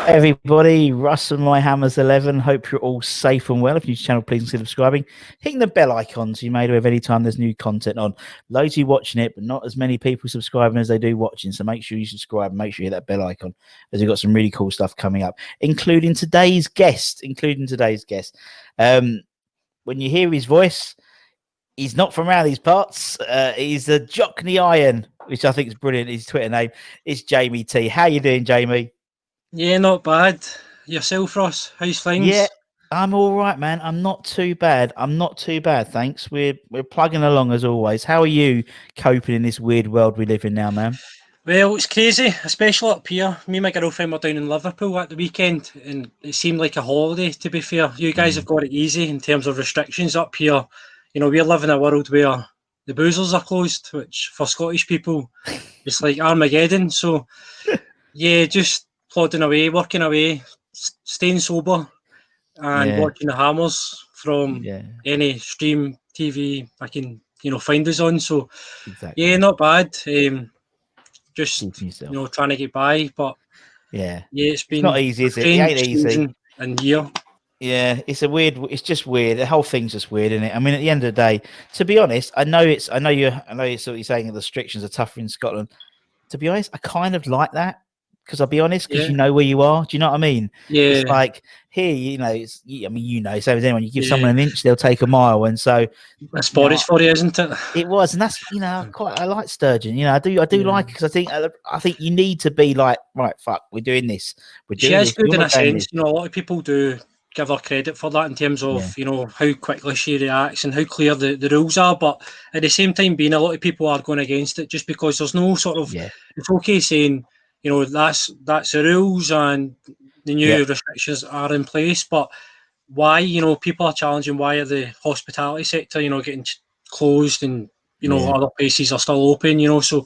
Everybody, Russ and my Hammers 11. Hope you're all safe and well. If you're new to the channel, please consider subscribing. Hitting the bell icon so you're made aware of any time there's new content on. Loads of you watching it, but not as many people subscribing as they do watching. So make sure you subscribe and make sure you hit that bell icon, as we've got some really cool stuff coming up, including today's guest. When you hear his voice, he's not from around these parts. He's a Jockney Iron, which I think is brilliant. His Twitter name is Jamie T. How you doing, Jamie? Yeah, not bad. Yourself, Ross? How's things? Yeah, I'm all right, man. I'm not too bad. Thanks. We're plugging along as always. How are you coping in this weird world we live in now, man? Well, it's crazy, especially up here. Me and my girlfriend were down in Liverpool at the weekend, and it seemed like a holiday, to be fair. You guys have got it easy in terms of restrictions up here. You know, we live in a world where the boozers are closed, which for Scottish people, it's like Armageddon. So, yeah, just plodding away, working away, staying sober, and watching the Hammers from any stream TV I can, find us on. So, yeah, not bad. Just trying to get by, but it's been not easy, is it? It ain't easy. And year. Yeah, it's just weird. The whole thing's just weird, isn't it? I mean, at the end of the day, to be honest, I know you're sort of saying the restrictions are tougher in Scotland. To be honest, I kind of like that. Because I'll be honest, because you know where you are. Do you know what I mean? Yeah. It's like here, same as anyone. You give someone an inch, they'll take a mile. And so that's Boris for you, isn't it? It was, and that's I like Sturgeon. I do like it because I think you need to be like, right, fuck, we're doing this. She is good in a sense. A lot of people do give her credit for that in terms of how quickly she reacts and how clear the rules are. But at the same time, being a lot of people are going against it just because there's no sort of it's okay saying, that's the rules and the new restrictions are in place, but why, people are challenging why are the hospitality sector, getting closed and, other places are still open, so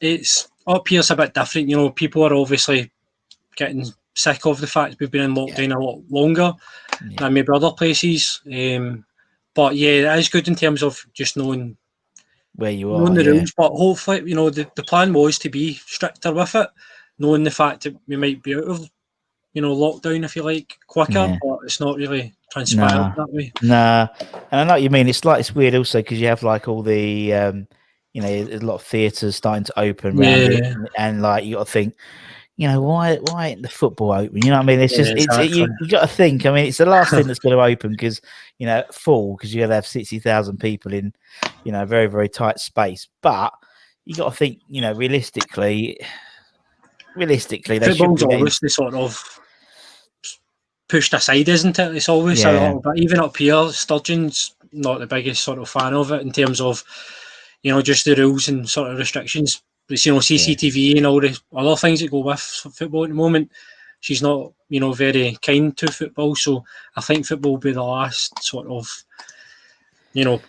it's up here, it's a bit different, people are obviously getting sick of the fact we've been in lockdown a lot longer than maybe other places. But yeah, it is good in terms of just knowing where you are, knowing the rules. But hopefully, the plan was to be stricter with it, knowing the fact that we might be out of, lockdown, if you like, quicker. But it's not really transpired that way. Nah, and I know what you mean. It's weird also because you have like all the, there's a lot of theatres starting to open around it, and like you got to think. Why ain't the football open? You know what I mean? It's just you got to think. I mean, it's the last thing that's going to open because full because you got to have 60,000 people in a very, very tight space. But you got to think realistically, they football's obviously sort of pushed aside, isn't it? It's always a little bit. Even up here, Sturgeon's not the biggest sort of fan of it in terms of just the rules and sort of restrictions. CCTV and all the other things that go with football at the moment. She's not, very kind to football. So I think football will be the last sort of, be the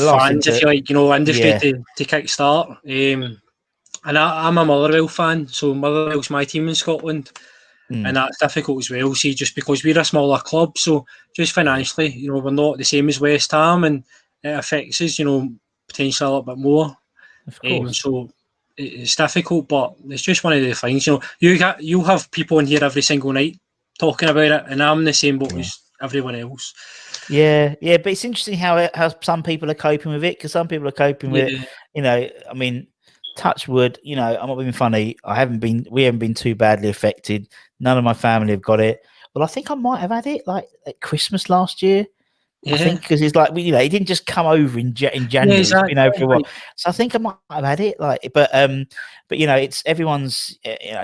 last fans, if you like, industry to kick start. And I'm a Motherwell fan, so Motherwell's my team in Scotland. And that's difficult as well, just because we're a smaller club. So just financially, we're not the same as West Ham, and it affects us, potentially a little bit more. Of course. So it's difficult, but it's just one of the things. You'll have people in here every single night talking about it, and I'm in the same boat as everyone else. Yeah, but it's interesting how some people are coping with it, because some people are coping with it. I mean, touch wood. I'm not being funny. We haven't been too badly affected. None of my family have got it. Well, I think I might have had it like at Christmas last year. I think because it's like it didn't just come over in January. It's been over for a while, so I think I might have had it. But it's everyone's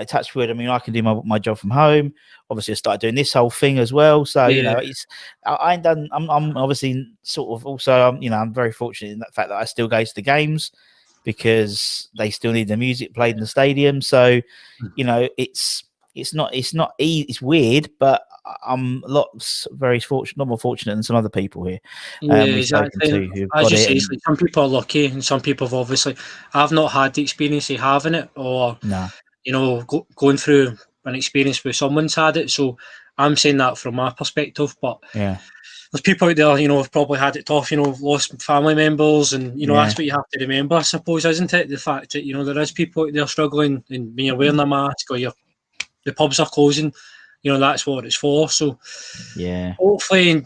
touch wood. I mean, I can do my job from home. Obviously, I started doing this whole thing as well. So it's I ain't done. I'm obviously sort of also. I'm very fortunate in the fact that I still go to the games because they still need the music played in the stadium. So it's not easy. It's weird, but I'm a lot more fortunate than some other people here. Exactly. As you say, some people are lucky, and some people have obviously. I've not had the experience of having it, or going through an experience where someone's had it. So I'm saying that from my perspective, but there's people out there, have probably had it tough. Lost family members, and that's what you have to remember, I suppose, isn't it? The fact that there is people out there struggling, and when you're wearing a mask or you're the pubs are closing. That's what it's for. So yeah, hopefully,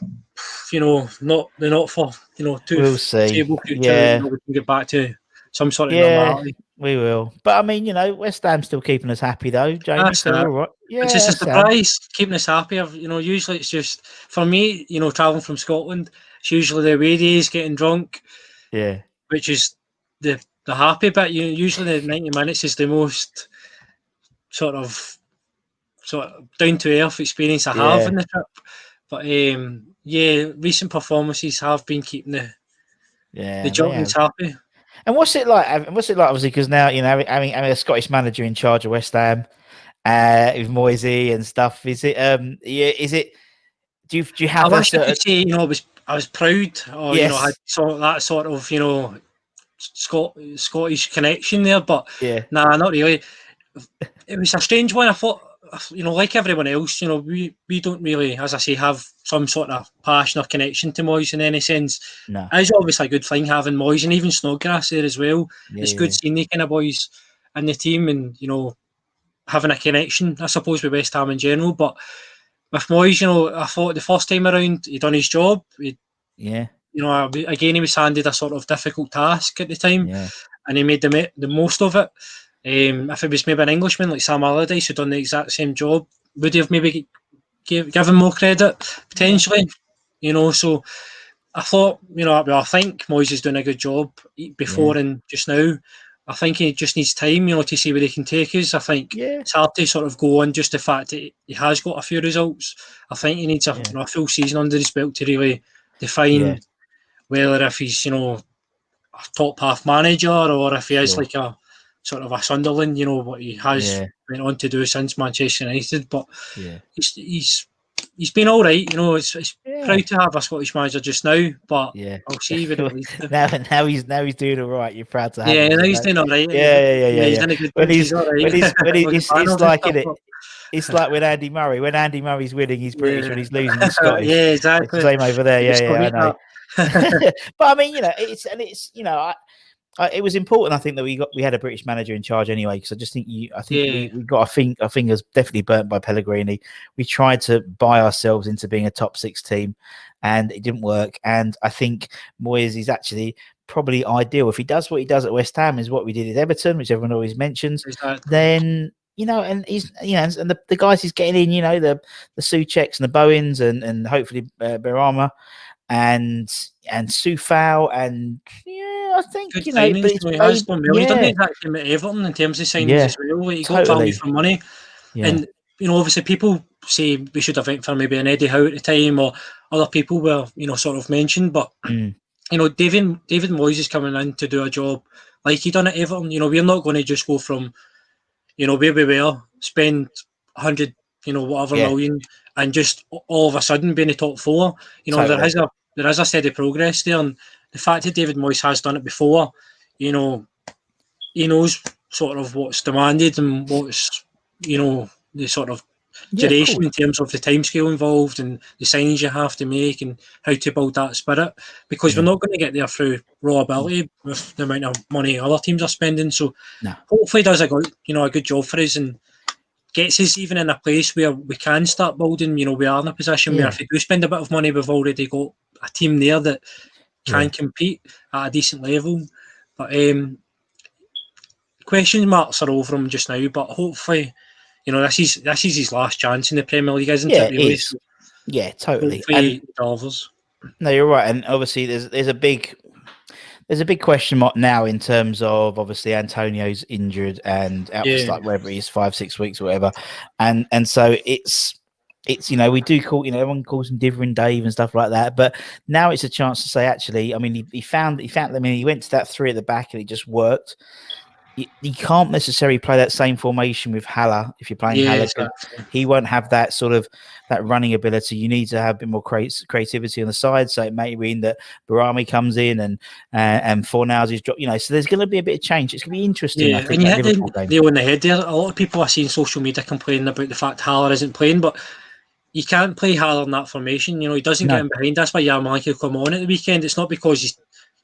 not for too we'll see. foreseeable future. Yeah, We can get back to some sort of yeah, normality. we will. But I mean, West Ham's still keeping us happy though, Jamie. That's So it. we're all right. It's Yeah, just a Sam. surprise, keeping us happy. Usually it's just for me. Traveling from Scotland, it's usually the away days, getting drunk, Yeah, which is the happy bit. Usually the 90 minutes is the most sort of down to earth experience I have yeah, in the trip. But yeah, recent performances have been keeping the yeah. They Jockneys have. happy. And what's it like? What's it like? Obviously, because now having a Scottish manager in charge of West Ham, with Moyes and stuff. Is it? Yeah. Is it? Do you I have a wish I certain? could say I was proud, or had Yes. that sort of Scottish connection there, but Yeah. nah, not really. It was a strange one. I thought, like everyone else, we don't really, as I say, have some sort of passion or connection to Moyes in any sense. No. It's obviously a good thing having Moyes and even Snodgrass there as well. Yeah. It's good seeing the kind of boys in the team and having a connection, I suppose, with West Ham in general. But with Moyes, I thought the first time around he done his job. Yeah. Again, he was handed a sort of difficult task at the time, Yeah. and he made the most of it. If it was maybe an Englishman like Sam Allardyce who'd done the exact same job, would he have maybe given more credit potentially? So I thought, I think Moyes is doing a good job before Yeah. and just now. I think he just needs time, to see where he can take us. I think Yeah. it's hard to sort of go on just the fact that he has got a few results. I think he needs a full season under his belt to really define whether if he's, a top half manager or if he is like a sort of a Sunderland, what he has went on to do since Manchester United. But he's been all right. It's proud to have a Scottish manager just now, but I'll see where it leads to. now he's doing all right. You're proud to have Yeah, him. now he's doing all right. Yeah. He's in a good When place. he's He's all right. it's like it. It's like with Andy Murray. When Andy Murray's winning, he's British. When he's losing, he's Scottish. Yeah, It's exactly. the same over there. Yeah, I know. But I mean, it's it was important. I think that we had a British manager in charge anyway, because I just think we got our fingers definitely burnt by Pellegrini. We tried to buy ourselves into being a top 6 team, and it didn't work. And I think Moyes is actually probably ideal if he does what he does at West Ham, is what we did at Everton, which everyone always mentions. Exactly. Then and he's and the guys he's getting in, the Součeks and the Bowens and hopefully Berama and Soufal and I think good but it's he has done well. He done the exact same at Everton in terms of signings as well. He got value for money, and obviously people say we should have went for maybe an Eddie Howe at the time, or other people were sort of mentioned. But David Moyes is coming in to do a job like he done at Everton. We're not going to just go from where we were, spend 100 whatever million, and just all of a sudden be in the top 4. There is a steady progress there, and the fact that David Moyes has done it before, he knows sort of what's demanded and what's the sort of duration in terms of the timescale involved and the signings you have to make and how to build that spirit, because we're not going to get there through raw ability with the amount of money other teams are spending. So hopefully does a good job for us and gets us even in a place where we can start building. We are in a position where if we do spend a bit of money, we've already got a team there that can compete at a decent level. But question marks are over him just now, but hopefully this is his last chance in the Premier League, isn't it? Really? It is. Yeah, totally. Hopefully delivers. No, you're right, and obviously there's a big question mark now in terms of obviously Antonio's injured and out for like whether he's 5-6 weeks or whatever, and so it's we do call everyone calls him Divering Dave and stuff like that, but now it's a chance to say actually, I mean he found he went to that 3 at the back and it just worked. You can't necessarily play that same formation with Haller if you're playing Haller. Exactly. He won't have that sort of that running ability. You need to have a bit more creativity on the side. So it may mean that Barami comes in and Fornals is dropped. So there's going to be a bit of change. It's going to be interesting. I think. And you hit the nail on the head there. A lot of people are seeing social media complaining about the fact Haller isn't playing, but you can't play Haller in that formation. He doesn't get in behind. That's why Yarmolenko will come on at the weekend. It's not because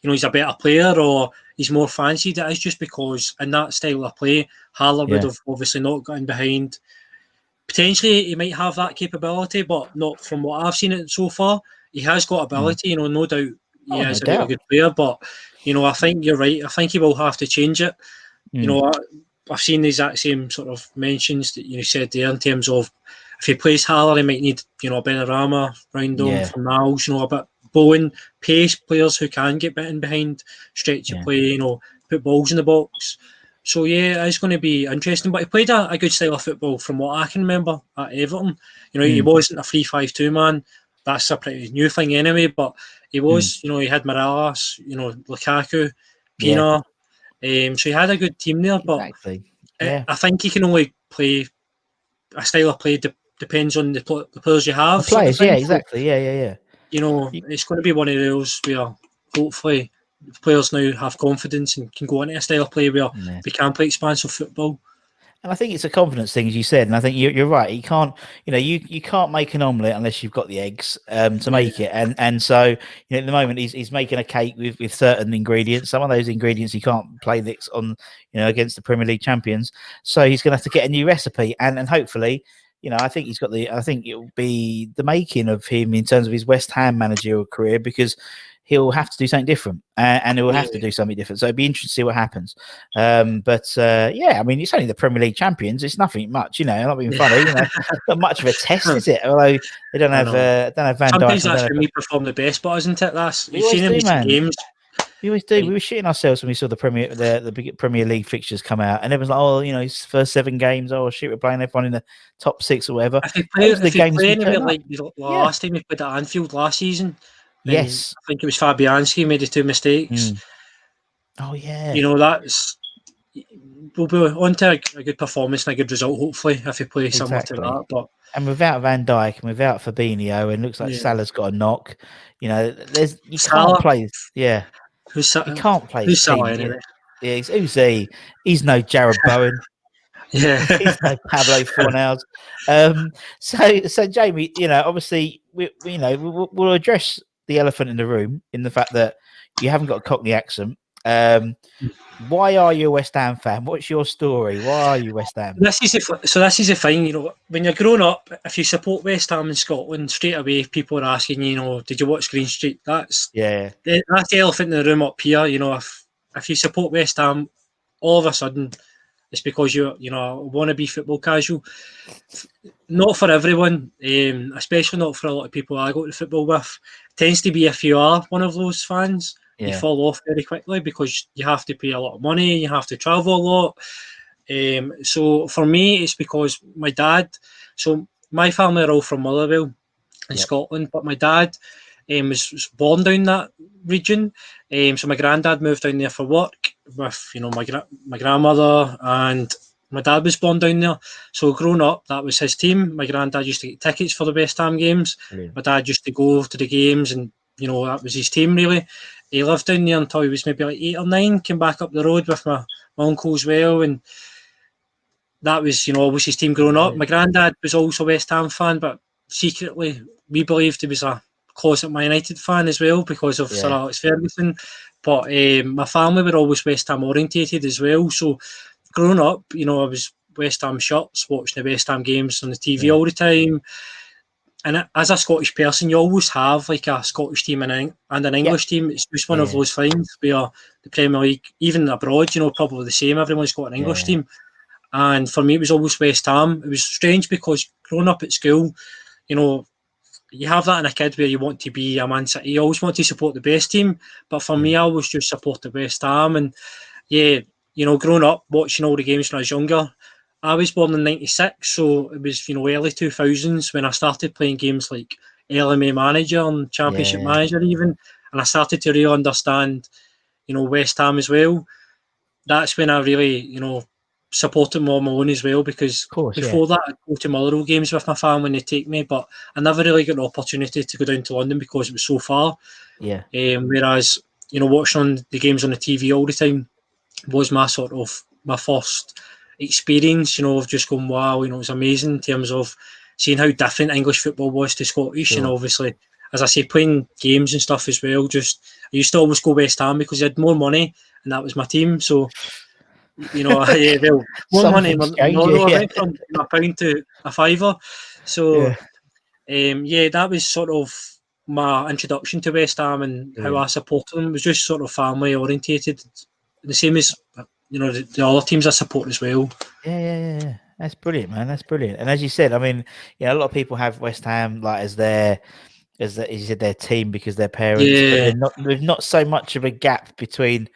he's a better player or he's more fancied. It is just because in that style of play, Haller would have obviously not gotten behind potentially he might have that capability, but not from what I've seen it so far. He has got ability, no doubt. He is no a doubt. really good player, but I think you're right. I think he will have to change it. I've seen the exact same sort of mentions that you said there in terms of if he plays Haller, he might need a Benrahma round him for miles, a bit Bowen, pace players who can get bitten behind, stretch of play, put balls in the box. So it's going to be interesting. But he played a good style of football from what I can remember at Everton. He wasn't a 3-5-2 man. That's a pretty new thing anyway. But he was, he had Morales, Lukaku, Pina. So he had a good team there. But I think he can only play a style of play depends on the players you have. The players, exactly. So, it's going to be one of those where hopefully the players now have confidence and can go into a style of play where they can play expansive football. And I think it's a confidence thing, as you said. And I think you're right. You can't, you can't make an omelette unless you've got the eggs to make it. And so, at the moment, he's making a cake with certain ingredients. Some of those ingredients he can't play this on, against the Premier League champions. So he's going to have to get a new recipe. And hopefully, I think he's got I think it'll be the making of him in terms of his West Ham managerial career, because he'll have to do something different, and he'll have to do something different. So it'd be interesting to see what happens. I mean, it's only the Premier League champions. It's nothing much, not being funny. Not much of a test, is it? Although they don't have Van Dijk. Sometimes that's when we perform the best, but isn't it? You've seen in recent games. We always do. We were shitting ourselves when we saw the Premier League fixtures come out, and everyone's like, his first 7 games. Oh shit, we're playing everyone in the top 6 or whatever. If they play anywhere like last time we played at Anfield last season. Yes, I think it was Fabianski made the 2 mistakes. Oh yeah, we'll be on to a good performance and a good result, hopefully, if he plays similar to that. But and without Van Dijk and without Fabinho, and looks like Salah's got a knock. You can't play. Yeah, you can't play. Who's Salah anyway? Yeah, who's he? He's no Jared Bowen. Yeah, he's no Pablo Fornals. So Jamie, obviously we'll address the elephant in the room in the fact that you haven't got a Cockney accent. Why are you a West Ham fan? What's your story? Why are you West Ham? This is the thing, when you're growing up, if you support West Ham in Scotland, straight away people are asking you, did you watch Green Street? That's the elephant in the room up here. If you support West Ham, all of a sudden it's because you want to be football casual. Not for everyone, especially not for a lot of people I go to football with. It tends to be if you are one of those fans, you fall off very quickly because you have to pay a lot of money, you have to travel a lot. So for me, it's because my dad. So my family are all from Motherwell in Scotland, but my dad was born down that region. So my granddad moved down there for work with my grandmother, and my dad was born down there. So growing up, that was his team. My granddad used to get tickets for the West Ham games. Brilliant. My dad used to go to the games, and that was his team really. He lived down there until he was maybe like 8 or 9. Came back up the road with my uncle as well, and that was always his team growing up. My granddad was also a West Ham fan, but secretly we believed he was a closet Man United fan as well because of Sir Alex Ferguson. But my family were always West Ham orientated as well. So growing up, I was West Ham shirts, watching the West Ham games on the TV all the time. And as a Scottish person, you always have like a Scottish team and an English team. It's just one of those things where the Premier League, even abroad, probably the same. Everyone's got an English team. And for me, it was always West Ham. It was strange because growing up at school, you have that in a kid where you want to be a Man City. You always want to support the best team. But for me, I always just supported West Ham. And growing up, watching all the games when I was younger, I was born in 96, so it was, early 2000s when I started playing games like LMA Manager and Championship Manager even. And I started to really understand, West Ham as well. That's when I really, supported them on my own as well, because before that I'd go to Motherwell games with my family when they take me, but I never really got an opportunity to go down to London because it was so far. Whereas watching on the games on the TV all the time was my first experience, of just going, wow, it was amazing in terms of seeing how different English football was to Scottish. And obviously, as I say, playing games and stuff as well, I used to always go West Ham because I had more money and that was my team. So you know, yeah, well, more money in Norway, yeah. went from £1 to £5. So, that was sort of my introduction to West Ham and how I supported them. It was just sort of family orientated, the same as the other teams I support as well. Yeah. That's brilliant, man. That's brilliant. And as you said, I mean, a lot of people have West Ham like as you said, their team because their parents, but there's not so much of a gap between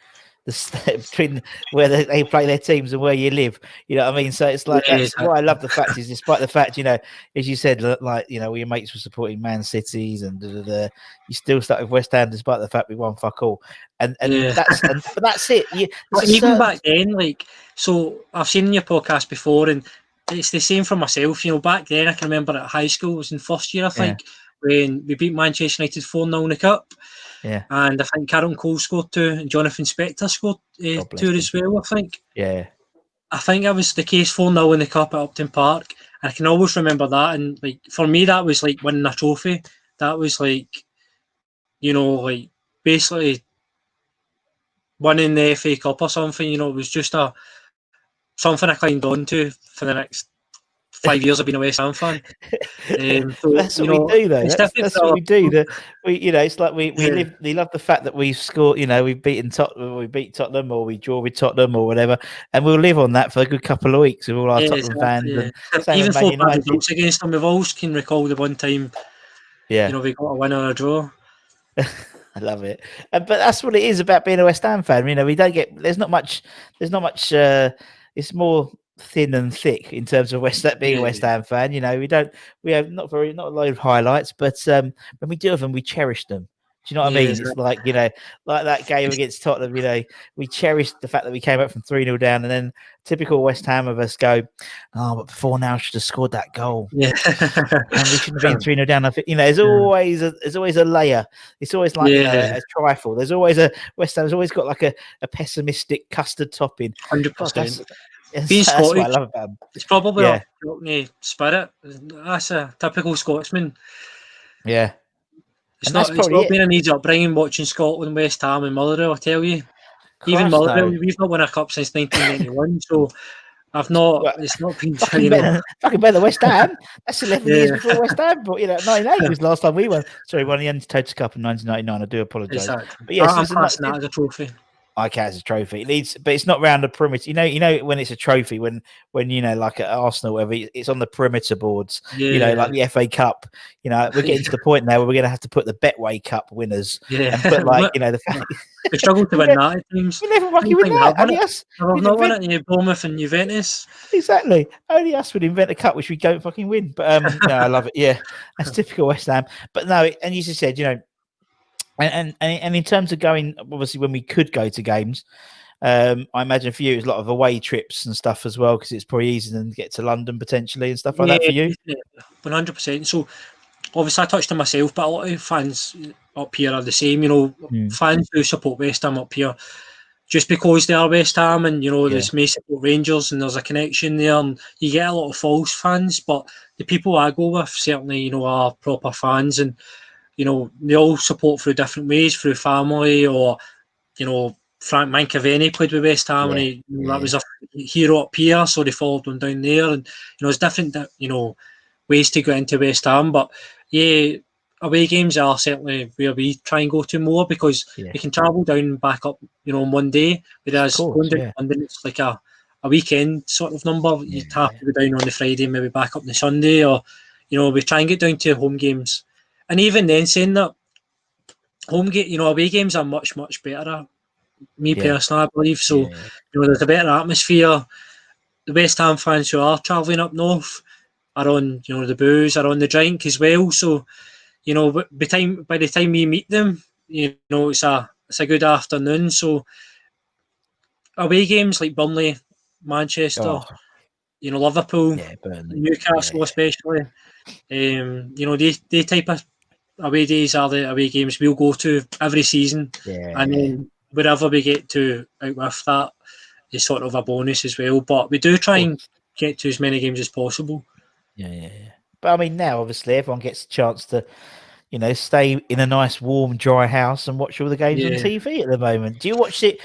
between where they play their teams and where you live. You know what I mean? So it's like that's what I love. The fact is, despite the fact, as you said, like all your mates were supporting Man Cities and you still stuck with West Ham despite the fact we won fuck all. And but that's it. But even back then, like, so I've seen your podcast before, and it's the same for myself. Back then I can remember at high school, it was in first year, I think, when we beat Manchester United 4-0 in the cup. Yeah. And I think Karen Cole scored 2 and Jonathan Spector scored 2 as well, I think. Yeah. I think that was the case 4-0 in the cup at Upton Park. And I can always remember that. And like for me, that was like winning a trophy. That was like, like basically winning the FA Cup or something. It was just something I climbed on to for the next 5 years of being a West Ham fan. So, that's what we do, though. That's what we do. It's like we love the fact that we scored. We've beaten Tottenham, we beat Tottenham, or we draw with Tottenham, or whatever, and we'll live on that for a good couple of weeks with all our Tottenham fans. Yeah. And same even with Man United against them, we've always can recall the one time. Yeah, we got a win or a draw. I love it, but that's what it is about being a West Ham fan. We don't get. There's not much. It's more thin and thick in terms of being a West Ham fan. We have not a load of highlights, but when we do have them, we cherish them. Do you know what I mean? It's like like that game against Tottenham. We cherished the fact that we came up from 3-0 down, and then typical West Ham of us go, "Oh, but before now, should have scored that goal." Yeah, and we shouldn't have been 3-0 down. I think there's always a layer. It's always like a trifle. There's always West Ham's always got like a pessimistic custard topping. 100%. That's what I love about them. It's probably a Jockney spirit. That's a typical Scotsman. Yeah. It's not been an easy upbringing watching Scotland, West Ham and Motherwell, I tell you. Even Motherwell, we've not won a cup since 1991, so it's not been fucking better than West Ham. That's 11 years before West Ham, but 98 was the last time we won. Sorry, won the Total Cup in 1999. I do apologise. Exactly. But yes, I'm classing that as a trophy. I count as a trophy. It needs, but it's not round the perimeter. When it's a trophy, when like at Arsenal, whatever, it's on the perimeter boards. Like the FA Cup. We're getting to the point now where we're going to have to put the Betway Cup winners. Yeah. And put the fact we struggle to win that at times. We never fucking win that. Only us. We've not won it in Bournemouth and Juventus. Exactly. Only us would invent a cup which we don't fucking win. But no, I love it. Yeah, that's typical West Ham. But no, and you just said, And in terms of going, obviously, when we could go to games, I imagine for you it was a lot of away trips and stuff as well, because it's probably easier than get to London potentially and stuff like that for you. 100%. So obviously I touched on myself, but a lot of fans up here are the same. Fans who support West Ham up here just because they are West Ham, and there's may support Rangers, and there's a connection there, and you get a lot of false fans. But the people I go with certainly, are proper fans, and they all support through different ways, through family, or, Frank Mancaveni played with West Ham, and that was a hero up here, so they followed him down there. And, there's different, ways to get into West Ham. But, away games are certainly where we try and go to more, because we can travel down and back up, on one day, whereas going down to London, it's like a weekend sort of number. You'd have to go down on the Friday, maybe back up on the Sunday, or, we try and get down to home games. And even then, saying that, away games are much, much better. Me personally, I believe. So, there's a better atmosphere. The West Ham fans who are travelling up north are on, the booze, are on the drink as well. So, by the time we meet them, it's a good afternoon. So, away games like Burnley, Manchester, Liverpool, Newcastle especially, they type of away days are the away games we'll go to every season, and then wherever we get to out with that is sort of a bonus as well. But we do try and get to as many games as possible. But I mean, now obviously everyone gets a chance to, stay in a nice, warm, dry house and watch all the games on TV at the moment. Do you watch it?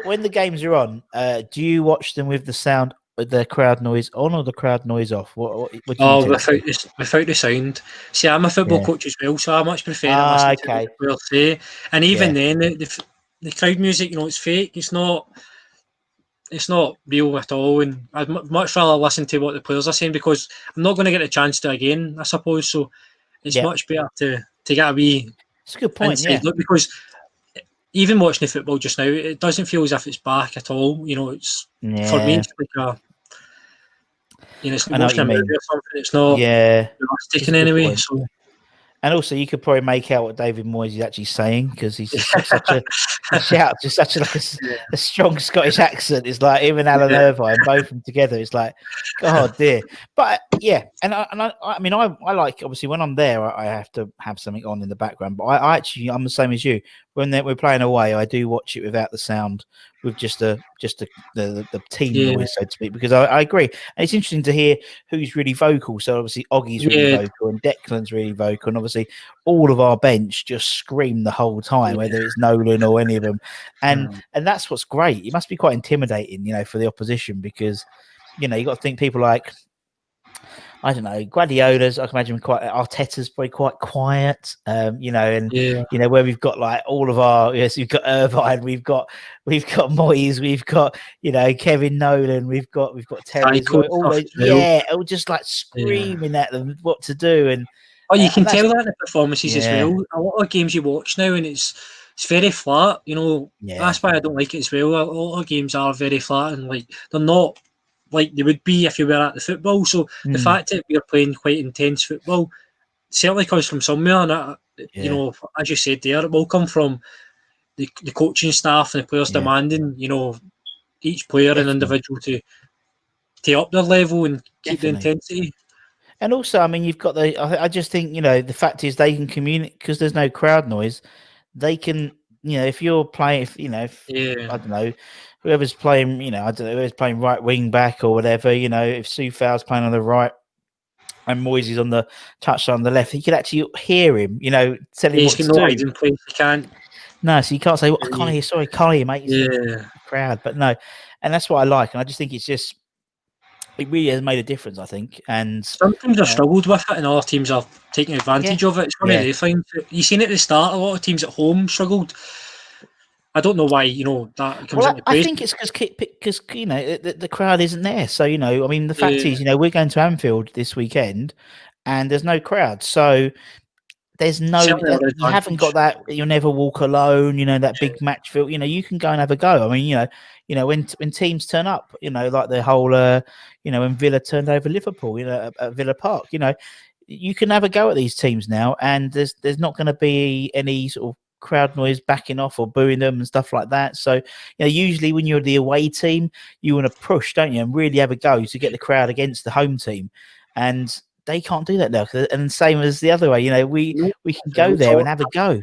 When the games are on? Do you watch them with the sound, with the crowd noise on, or the crowd noise off? What do you tend to do? Without the sound. See, I'm a football coach as well, so I much prefer to listen to what the players say. And even then, the crowd music, it's fake. It's not real at all. And I'd much rather listen to what the players are saying, because I'm not going to get a chance to again, I suppose. So it's much better to get a wee. It's a good point. Inside look, because even watching the football just now, it doesn't feel as if it's back at all. It's for me, it's like a. It's like watching a movie or something. It's not realistic in any way. So. And also, you could probably make out what David Moyes is actually saying, because he's just got such a shout, just such a strong Scottish accent. It's like him and Alan Irvine, both of them together. It's like, God dear. But and I mean, I like, obviously when I'm there, I have to have something on in the background. But I'm the same as you. When we're playing away, I do watch it without the sound, with just the team noise, so to speak, because I agree. And it's interesting to hear who's really vocal. So obviously Oggie's really vocal, and Declan's really vocal, and obviously all of our bench just scream the whole time, whether it's Nolan or any of them. And that's what's great. It must be quite intimidating, for the opposition, because you got to think people like, I don't know, Guardiola's, I can imagine, Arteta's probably quite quiet, and where we've got like all of our, we've got Irvine, we've got Moyes, we've got Kevin Nolan, we've got Terry, all just like screaming at them what to do, and you can tell that in the performances as well. A lot of games you watch now, and it's very flat. That's why I don't like it as well. A lot of games are very flat, and like they're not like they would be if you were at the football. So the fact that we're playing quite intense football certainly comes from somewhere, and as you said there, it will come from the coaching staff and the players demanding, each player and individual to up their level and keep the intensity. And also, I mean, you've got I just think, the fact is they can communicate, because there's no crowd noise. They can, if you're playing, I don't know, whoever's playing, I don't know, whoever's playing right wing back or whatever, if Soufal's playing on the right and Moyes is on the touchline on the left, he could actually hear him, telling him what to do. Hiding place. He can't. No, so you can't say, I can't hear, sorry, can't hear, mate. It's the crowd. But no, and that's what I like. And I just think it really has made a difference, I think. And some teams have struggled with it, and other teams are taking advantage of it. It's one of the things. You've seen at the start, a lot of teams at home struggled. I don't know why, that comes into play. I think it's because the crowd isn't there. So, I mean, the fact is, we're going to Anfield this weekend, and there's no crowd. So there's no, you haven't got that. You'll never walk alone. That big match feel. You can go and have a go. I mean, when teams turn up, like the whole, when Villa turned over Liverpool, at Villa Park, you can have a go at these teams now, and there's not going to be any sort of crowd noise backing off or booing them and stuff like that. So, usually when you're the away team, you want to push, don't you, and really have a go to get the crowd against the home team, and they can't do that now. And same as the other way, we can go there and have a go.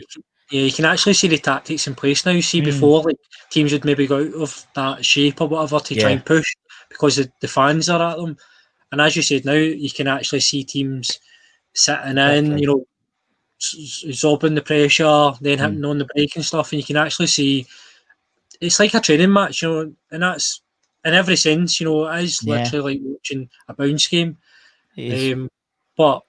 Yeah, you can actually see the tactics in place now. See, before, like, teams would maybe go out of that shape or whatever to try and push because the fans are at them. And as you said, now you can actually see teams sitting in, absorbing the pressure, then hitting on the break and stuff. And you can actually see it's like a training match, and that's in every sense, it is literally like watching a bounce game. But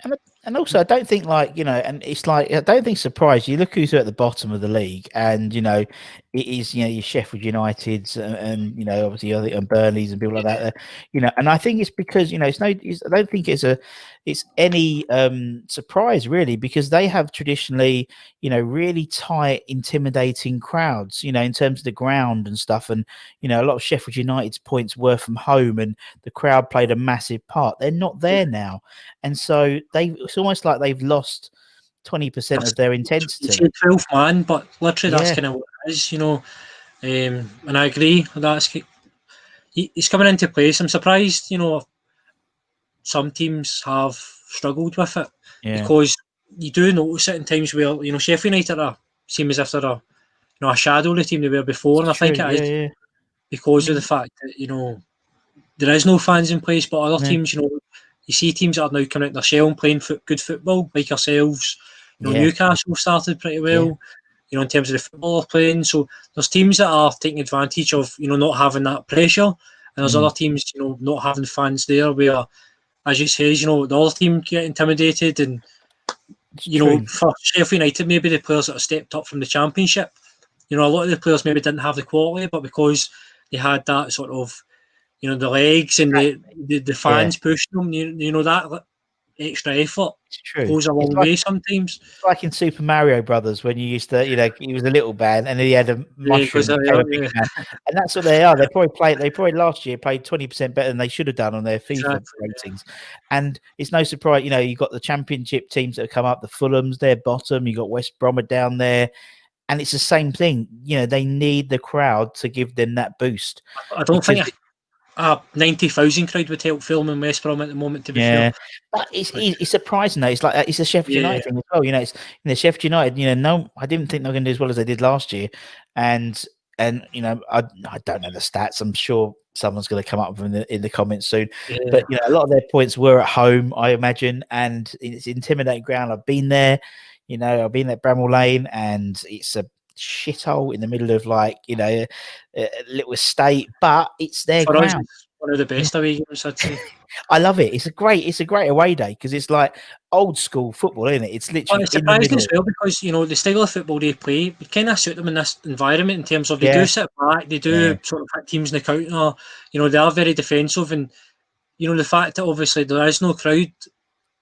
and also, I don't think and it's like, I don't think surprised. You look who's at the bottom of the league, and it is your Sheffield Uniteds and obviously and Burnleys and people like that. And I think it's because I don't think it's any surprise really, because they have traditionally really tight, intimidating crowds. In terms of the ground and stuff, and a lot of Sheffield United's points were from home, and the crowd played a massive part. They're not there now, and so it's almost like they've lost 20% of their intensity. You say 12 man, but literally that's kind of what it is, and I agree. It's coming into place. I'm surprised, some teams have struggled with it because you do notice it in times where Sheffield United seem as if they're a shadow of the team they were before, and I think it is because of the fact that there is no fans in place. But other teams, you see teams that are now coming out of their shell and playing good football, like ourselves, Newcastle started pretty well. In terms of the football playing. So there's teams that are taking advantage of, not having that pressure. And there's other teams, not having fans there where, as you say, the other team get intimidated. And, for Sheffield United, maybe the players that have stepped up from the Championship, a lot of the players maybe didn't have the quality, but because they had that sort of, the legs and the fans pushing them, that extra effort goes a long way sometimes. It's like in Super Mario Brothers when you used to, he was a little man and then he had a mushroom and became a big man. And that's what they are. They probably last year played 20% better than they should have done on their FIFA ratings. And it's no surprise, you've got the Championship teams that have come up, the Fulhams, they're bottom, you've got West Brom down there. And it's the same thing. They need the crowd to give them that boost. I don't think 90,000 crowd would help Fulham and West Brom at the moment, to be fair. But it's surprising though. It's like it's a Sheffield United thing as well. It's Sheffield United. No, I didn't think they were going to do as well as they did last year, and I don't know the stats. I'm sure someone's going to come up in the comments soon. But a lot of their points were at home, I imagine, and it's intimidating ground. I've been there. I've been at Bramall Lane, and it's a shithole in the middle of a little estate, but it's their ground. Us, one of the best away games, I'd say. I love it. It's a great away day because it's like old school football, isn't it? It's literally. It's surprising as well because the style of football they play kind of suit them in this environment in terms of they do sit back, they do sort of hit teams in the counter. They are very defensive, and the fact that obviously there is no crowd,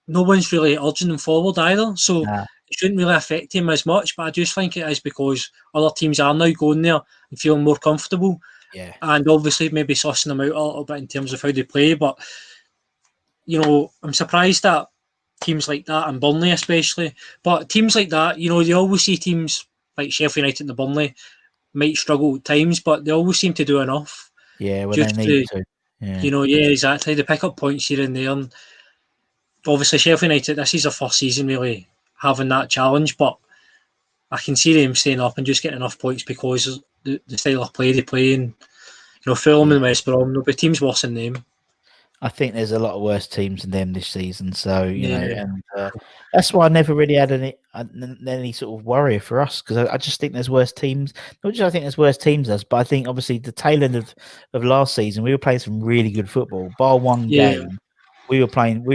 no one's really urging them forward either. So. It shouldn't really affect him as much, but I just think it is because other teams are now going there and feeling more comfortable. Yeah. And obviously maybe sussing them out a little bit in terms of how they play. But, I'm surprised that teams like that, and Burnley especially, but teams like that, you always see teams like Sheffield United and Burnley might struggle at times, but they always seem to do enough. Yeah, when they need to. Yeah. Exactly. They pick up points here and there. And obviously Sheffield United, this is their first season really having that challenge, but I can see them staying up and just getting enough points because the style of play they play, and Fulham and West Brom, there'll be teams worse than them. I think there's a lot of worse teams than them this season, so and that's why I never really had any sort of worry for us, because I just think there's worse teams. Not just I think there's worse teams than us, but I think obviously the tail end of last season we were playing some really good football. Bar one game. We were playing,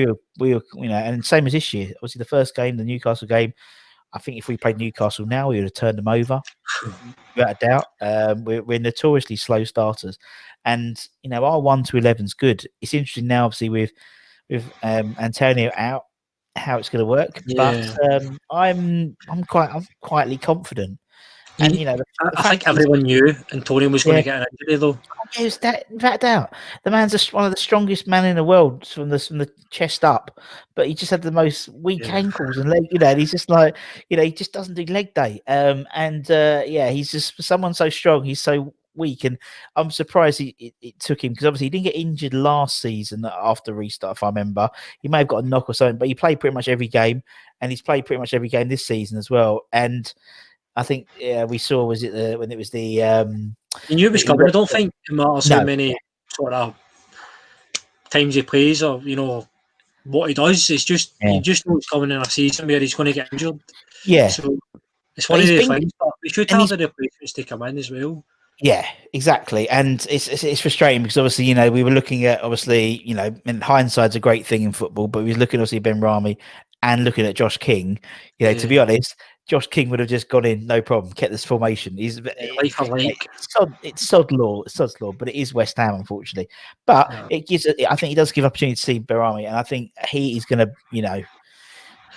and same as this year. Obviously, the first game, the Newcastle game, I think if we played Newcastle now, we would have turned them over, without a doubt. We're notoriously slow starters, and our 1-11 is good. It's interesting now, obviously, with Antonio out, how it's going to work. But I'm quietly confident. And I think everyone knew Antonio was going to get an injury, though. Without doubt, the man's one of the strongest men in the world from the chest up, but he just had the most weak ankles and leg. He's just like he just doesn't do leg day. He's just someone so strong. He's so weak, and I'm surprised it took him, because obviously he didn't get injured last season after restart. If I remember, he may have got a knock or something, but he played pretty much every game, and he's played pretty much every game this season as well. And I think we saw when it was the you knew it was coming. I don't think it matters how many sort of times he plays or what he does. It's just you just know it's coming in a season where he's going to get injured. Yeah, so it's one of the things. But we should have the replacements to come in as well. Yeah, exactly, and it's frustrating because obviously we were looking at in hindsight's a great thing in football, but we were looking obviously Ben Rami and looking at Josh King. To be honest, Josh King would have just gone in, no problem, kept this formation. It's sod law, but it is West Ham, unfortunately. But it gives, I think, he does give opportunity to see Barami, and I think he is going to,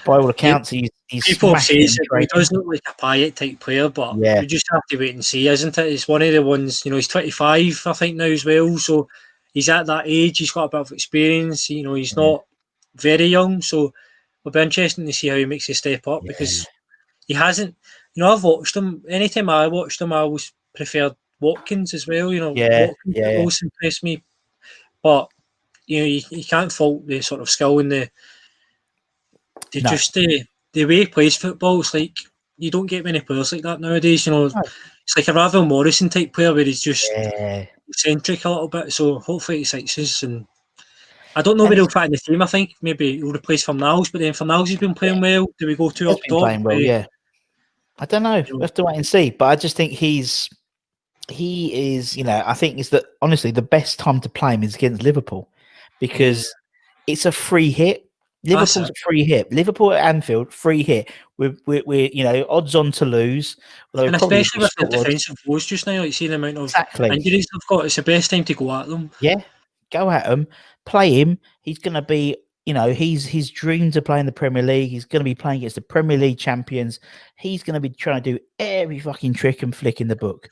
by all accounts, he's people say he does look like a Payet type player, but we just have to wait and see, isn't it? It's one of the ones, he's 25, I think, now as well, so he's at that age, he's got a bit of experience, he's not very young, so it'll be interesting to see how he makes a step up, because he hasn't, I've watched him. Anytime I watched him, I always preferred Watkins as well. Watkins always impressed me. But you can't fault the sort of skill and just the way he plays football. It's like you don't get many players like that nowadays. It's like a Ravel Morrison type player where he's just eccentric a little bit. So hopefully it excites us. And I don't know where he'll fit in the team. I think maybe he'll replace Fornals, but then Fornals has been playing well. Do we go two up top? Playing well, yeah. I don't know. We have to wait and see. But I just think he is, I think it's honestly the best time to play him is against Liverpool because it's a free hit. Liverpool's a free hit. Liverpool at Anfield, free hit. We're odds on to lose. And especially with the defensive woes just now, like seeing the amount of injuries they've got, it's the best time to go at them. Yeah, go at him, play him. He's going to be, his dream to play in the Premier League. He's going to be playing against the Premier League champions. He's going to be trying to do every fucking trick and flick in the book.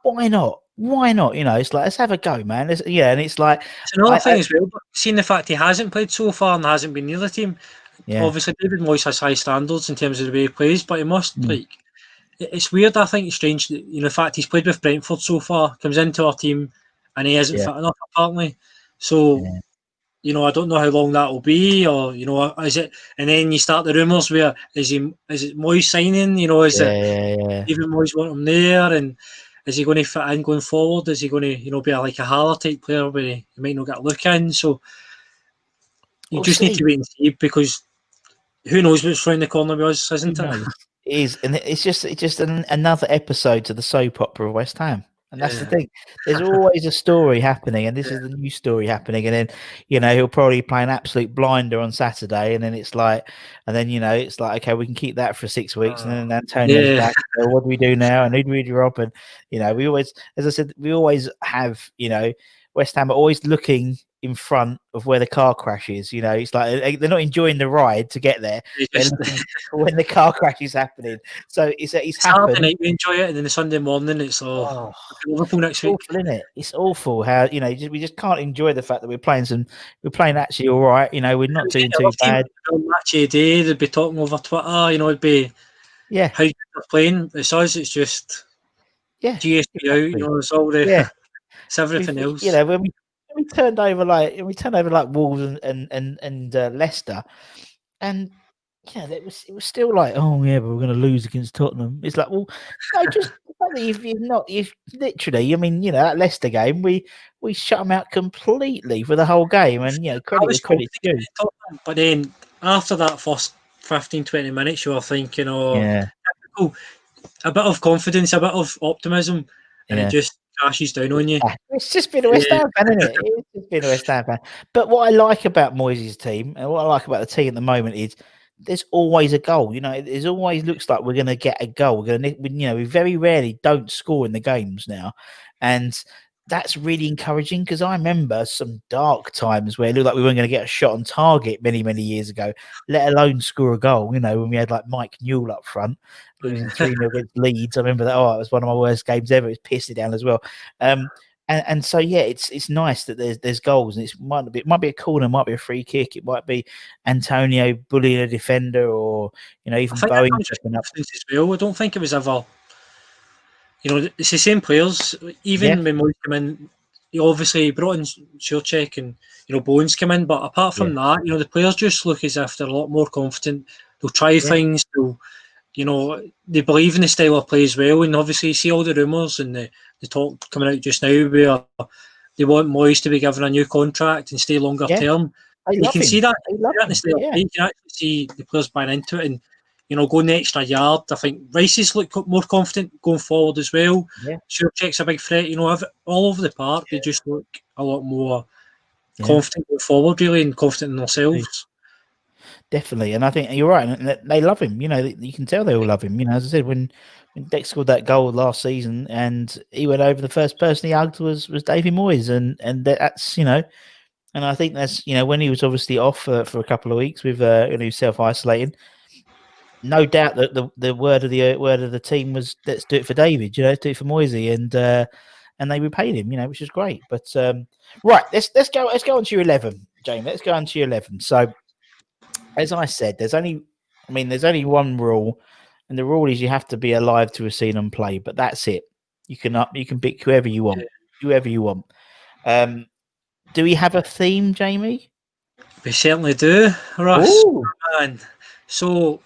Why not? Why not? It's like, let's have a go, man. And it's like... It's another thing as well, but seeing the fact he hasn't played so far and hasn't been near the team, obviously David Moyes has high standards in terms of the way he plays, but he must, it's weird, I think it's strange that, the fact he's played with Brentford so far, comes into our team, and he isn't fit enough, apparently. So... I don't know how long that will be, or is it? And then you start the rumours where is it Moyes signing? Is it even Moyes want him there, and is he going to fit in going forward? Is he going to be like a Haller type player where he might not get a look in? So you just need to wait and see, because who knows what's around the corner with us, isn't it? It is, and it's just another episode to the soap opera of West Ham. And that's the thing. There's always a story happening, and this is the new story happening. And then, he'll probably play an absolute blinder on Saturday, and then it's like, okay, we can keep that for 6 weeks, and then Antonio's back. So what do we do now? And who do we drop? And we always, as I said, we always have, West Ham are always looking in front of where the car crash is. It's like they're not enjoying the ride to get there. They're looking when the car crash is happening. So it's happened. Saturday night we enjoy it, and then the Sunday morning it's Liverpool next week. Awful, isn't it? It's awful how we just can't enjoy the fact that we're playing actually all right. We're not doing too bad. Match a day, they'd be talking over Twitter. It'd be how you're playing. It's us. It's just GSP exactly. Out. It's all the it's everything else. When we turned over like Wolves and Leicester, and it was still like, oh yeah, but we're going to lose against Tottenham. It's like, well, no, just if literally, that Leicester game, we shut them out completely for the whole game, and credit's due. But then after that first 15-20 minutes, you were thinking, a bit of confidence, a bit of optimism, and it just crashes down on you. It's just been a West Ham fan, isn't it? It's just been a West Ham fan. But what I like about Moyes' team, and what I like about the team at the moment is there's always a goal. It always looks like we're going to get a goal. We very rarely don't score in the games now, and that's really encouraging, because I remember some dark times where it looked like we weren't going to get a shot on target many, many years ago, let alone score a goal. When we had like Mike Newell up front, losing 3-0 against Leeds. I remember that. It was one of my worst games ever. It's pissed it down as well. And so it's nice that there's goals, and it might be a corner, might be a free kick, it might be Antonio bullying a defender, or even Bowen stepping up as well. I don't think it was ever. It's the same players. Even when Moyes came in, he obviously brought in Surchek and Bowen's come in, but apart from that, the players just look as if they're a lot more confident. They'll try things. They'll, they believe in the style of play as well. And obviously, you see all the rumours and the talk coming out just now where they want Moyes to be given a new contract and stay longer term. You can see that. You can actually see the players buying into it and going the extra yard. I think Rice's look more confident going forward as well. Surchek's a big threat. All over the park, they just look a lot more confident going forward, really, and confident in themselves. Definitely, and I think you're right. And they love him. You can tell they all love him. As I said, when Dex scored that goal last season, and he went over, the first person he hugged was David Moyes, and that's and I think that's when he was obviously off for a couple of weeks with he was self-isolating. No doubt that the word of the team was, let's do it for David, let's do it for Moisey, and they repaid him, which is great. But right, let's go on to your 11, Jamie. Let's go on to your 11. So, as I said, there's only one rule, and the rule is you have to be alive to have seen them play. But that's it. You can pick whoever you want, Do we have a theme, Jamie? We certainly do, Russ. Man. So,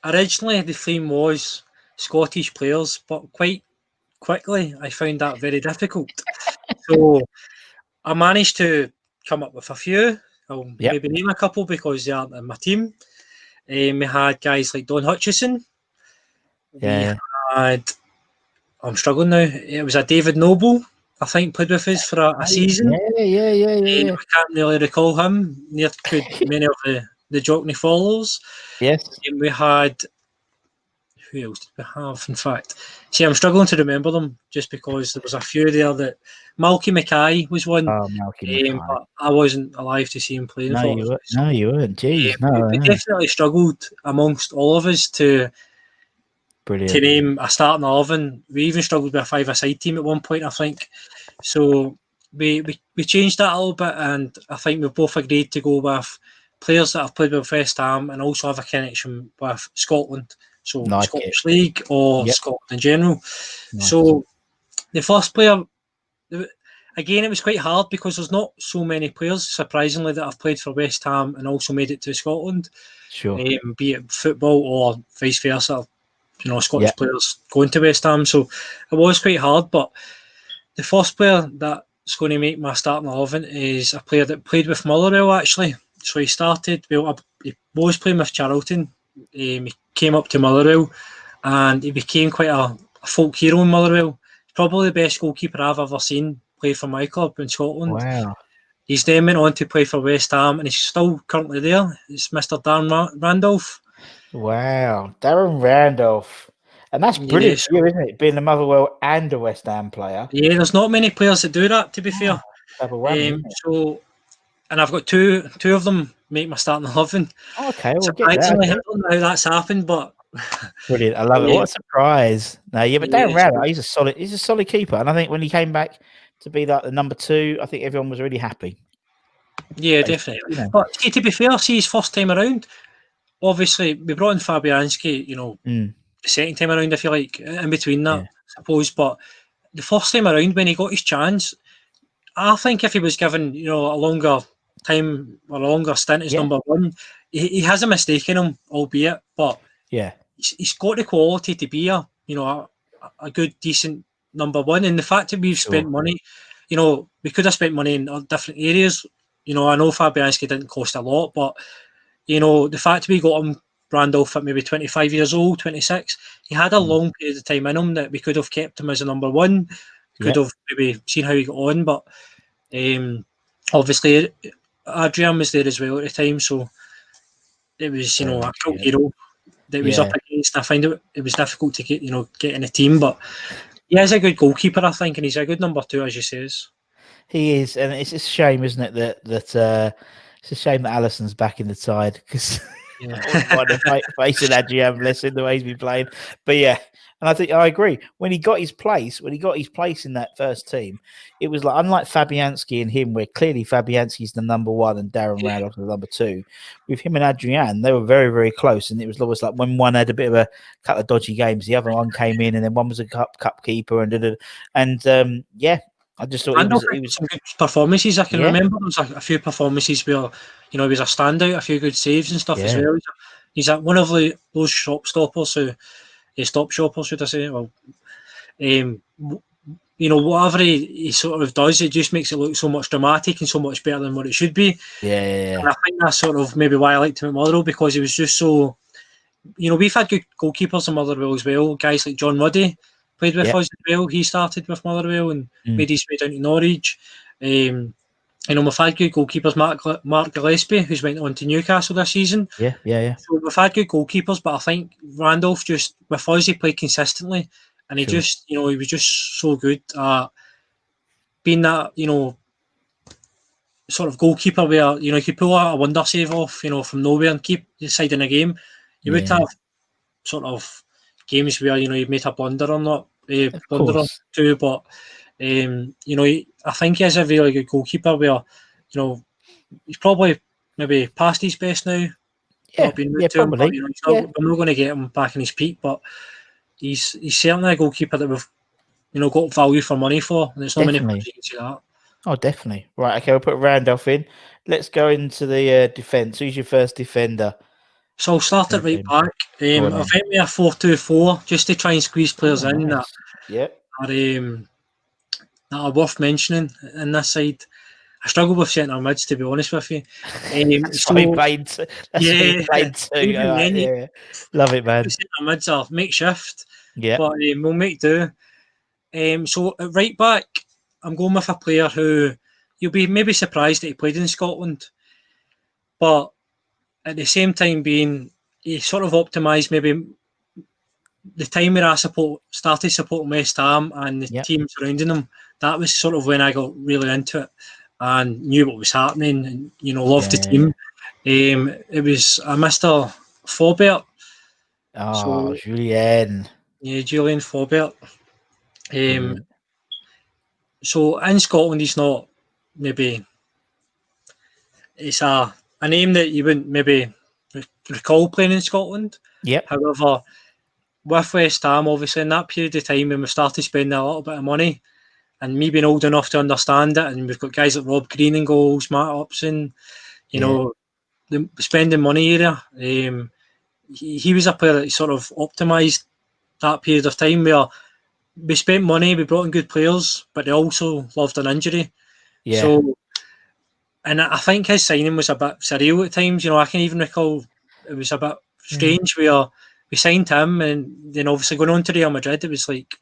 originally, the theme was Scottish players, but quite quickly, I found that very difficult. So, I managed to come up with a few. I'll maybe name a couple because they aren't in my team. We had guys like Don Hutchison. We had, I'm struggling now. It was a David Noble, I think, played with us for a season. Yeah. We can't really recall him. Near could many of the Jockney followers. Yes. We had, who else did we have? In fact, see, I'm struggling to remember them just because there was a few there that Malky Mackay was one. Oh, Malky Mackay. But I wasn't alive to see him playing for us. No, you weren't. Jeez, no. We definitely struggled amongst all of us to name a starting 11. We even struggled with a 5-a-side team at one point, I think. So we changed that a little bit, and I think we both agreed to go with players that have played with West Ham and also have a connection with Scotland. So Scottish League or Scotland in general. Nice. So the first player, again, it was quite hard because there's not so many players, surprisingly, that have played for West Ham and also made it to Scotland. Sure. Be it football or vice versa, Scottish players going to West Ham. So it was quite hard. But the first player that's going to make my starting 11 is a player that played with Motherwell, actually. So he was playing with Charlton. He came up to Motherwell and he became quite a folk hero in Motherwell. Probably the best goalkeeper I've ever seen play for my club in Scotland. Wow. He's then went on to play for West Ham and he's still currently there. It's Mr. Darren Randolph. Wow. Darren Randolph. And that's brilliant for you, isn't it? Being a Motherwell and a West Ham player. Yeah, there's not many players that do that, to be fair. So, and I've got two of them make my starting 11. Okay, we'll get that. I don't know how that's happened, but brilliant. I love it. What a surprise! No, but Darren Randolph, he's a solid keeper, and I think when he came back to be like the number 2, I think everyone was really happy. Yeah, definitely. But to be fair, see his first time around, obviously we brought in Fabianski, the second time around, if you like, in between that, I suppose. But the first time around, when he got his chance, I think if he was given, a longer time or a longer stint as number 1, he has a mistake in him, albeit, but he's got the quality to be a good, decent number 1. And the fact that we've spent money, we could have spent money in different areas. I know Fabianski didn't cost a lot, but the fact that we got him Randolph at maybe 25 years old, 26, he had a long period of time in him that we could have kept him as a number 1. Could have maybe seen how he got on, but obviously Adrian was there as well at the time, so it was a cult hero that was up against. I find it was difficult to get in the team, but he is a good goalkeeper, I think, and he's a good number 2, as you says. He is, and it's a shame, isn't it, that it's a shame that Alisson's back in the side because facing Adrian, bless him, the way he's been playing. But and I think I agree. When he got his place in that first team, it was like, unlike Fabianski and him, where clearly Fabianski's the number 1 and Darren Randolph's the number 2. With him and Adrian, they were very, very close, and it was always like when one had a bit of a couple of dodgy games, the other one came in, and then one was a cup keeper, and I just thought he was some good performances. I can remember there was a few performances where he was a standout, a few good saves and stuff as well. He's one of those shop stoppers who stop shoppers, should I say? Well, whatever he sort of does, it just makes it look so much dramatic and so much better than what it should be. Yeah. And I think that's sort of maybe why I liked him at Motherwell, because he was just so. We've had good goalkeepers in Motherwell as well. Guys like John Ruddy played with us as well. He started with Motherwell and made his way down to Norwich. We've had good goalkeepers. Mark Gillespie, who's went on to Newcastle this season. Yeah. So we've had good goalkeepers, but I think Randolph just, with us, he played consistently, and he just, he was just so good at being that, sort of goalkeeper where, he could pull a wonder save off, from nowhere and keep the side in a game. You would have sort of games where you made a blunder or not, blunder or two, but I think he is a really good goalkeeper. Where he's probably maybe past his best now. Probably. Him, but, I'm not going to get him back in his peak, but he's certainly a goalkeeper that we've got value for money for, and it's not many players you can see that. Oh, definitely. Right, okay, we'll put Randolph in. Let's go into the defence. Who's your first defender? So I'll start it right back. I've went with a 4-2-4 just to try and squeeze players in that are worth mentioning in this side. I struggle with centre mids, to be honest with you. That's why he played two. Even then, yeah. Love it, man. Centre mids are makeshift, Yeah. but we'll make do. So at right back, I'm going with a player who you'll be maybe surprised that he played in Scotland, but at the same time he sort of optimised maybe the time where I started supporting West Ham and the team surrounding them. That was sort of when I got really into it and knew what was happening and, loved the team. It was a Mr. Faubert. Oh, Julien. Yeah, Julian Faubert. So in Scotland, he's not maybe... It's a name that you wouldn't maybe recall playing in Scotland. Yep. However, with West Ham, obviously, in that period of time when we started spending a little bit of money, and me being old enough to understand it, and we've got guys like Rob Green in goals, Matt Upson, the spending money area. He was a player that sort of optimised that period of time where we spent money, we brought in good players, but they also loved an injury. Yeah. So, and I think his signing was a bit surreal at times. I can even recall it was a bit strange where we signed him, and then obviously going on to Real Madrid, it was like,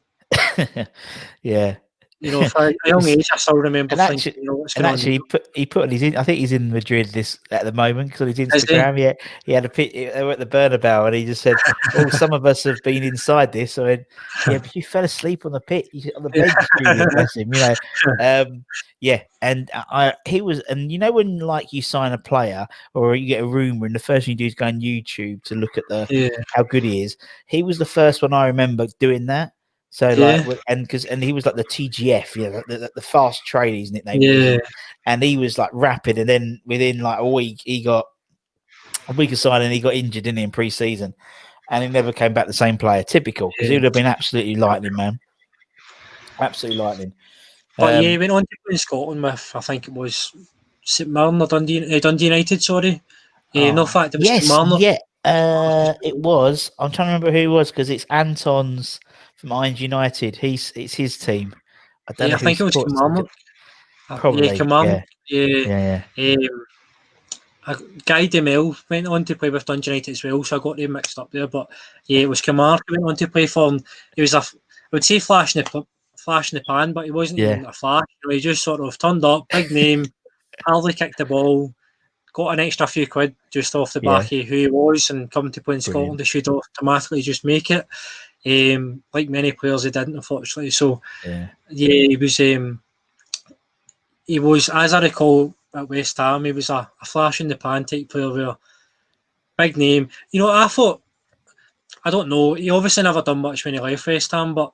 yeah. For a young age, I still remember thinking, what's going on? Actually, he put on his. I think he's in Madrid at the moment because on his Instagram, he had a pic. They were at the Bernabeu, and he just said, "Oh, some of us have been inside this." I mean, but you fell asleep on the pitch, on the bench, bless him. And he was, and when like you sign a player or you get a rumor, and the first thing you do is go on YouTube to look at how good he is. He was the first one I remember doing that. So and he was like the TGF, the fast trader, his nickname was, and he was like rapid. And then within like a week of signing, he got injured in pre-season, and he never came back the same player. Typical, because he would have been absolutely lightning, man, absolutely lightning. But he went on to play in Scotland with, I think it was St Mirren or Dundee United. Sorry, no fact it was St Mirren. It was. I'm trying to remember who he was because it's Anton's from Irons United. It's his team. I don't know. I think it was Kilmarnock. Probably. Kilmarnock. Yeah. Guy Demel went on to play with Dundee United as well, so I got them mixed up there. But it was Kilmarnock who went on to play for him. He was I would say flash in the pan, but he wasn't even a flash. He just sort of turned up, big name, hardly kicked the ball, got an extra few quid just off the back of who he was, and coming to play in Scotland, he should automatically just make it. Like many players, he didn't, unfortunately. So he was, as I recall, at West Ham, he was a flash in the pan type player, where big name. I thought, I don't know, he obviously never done much when he left West Ham, but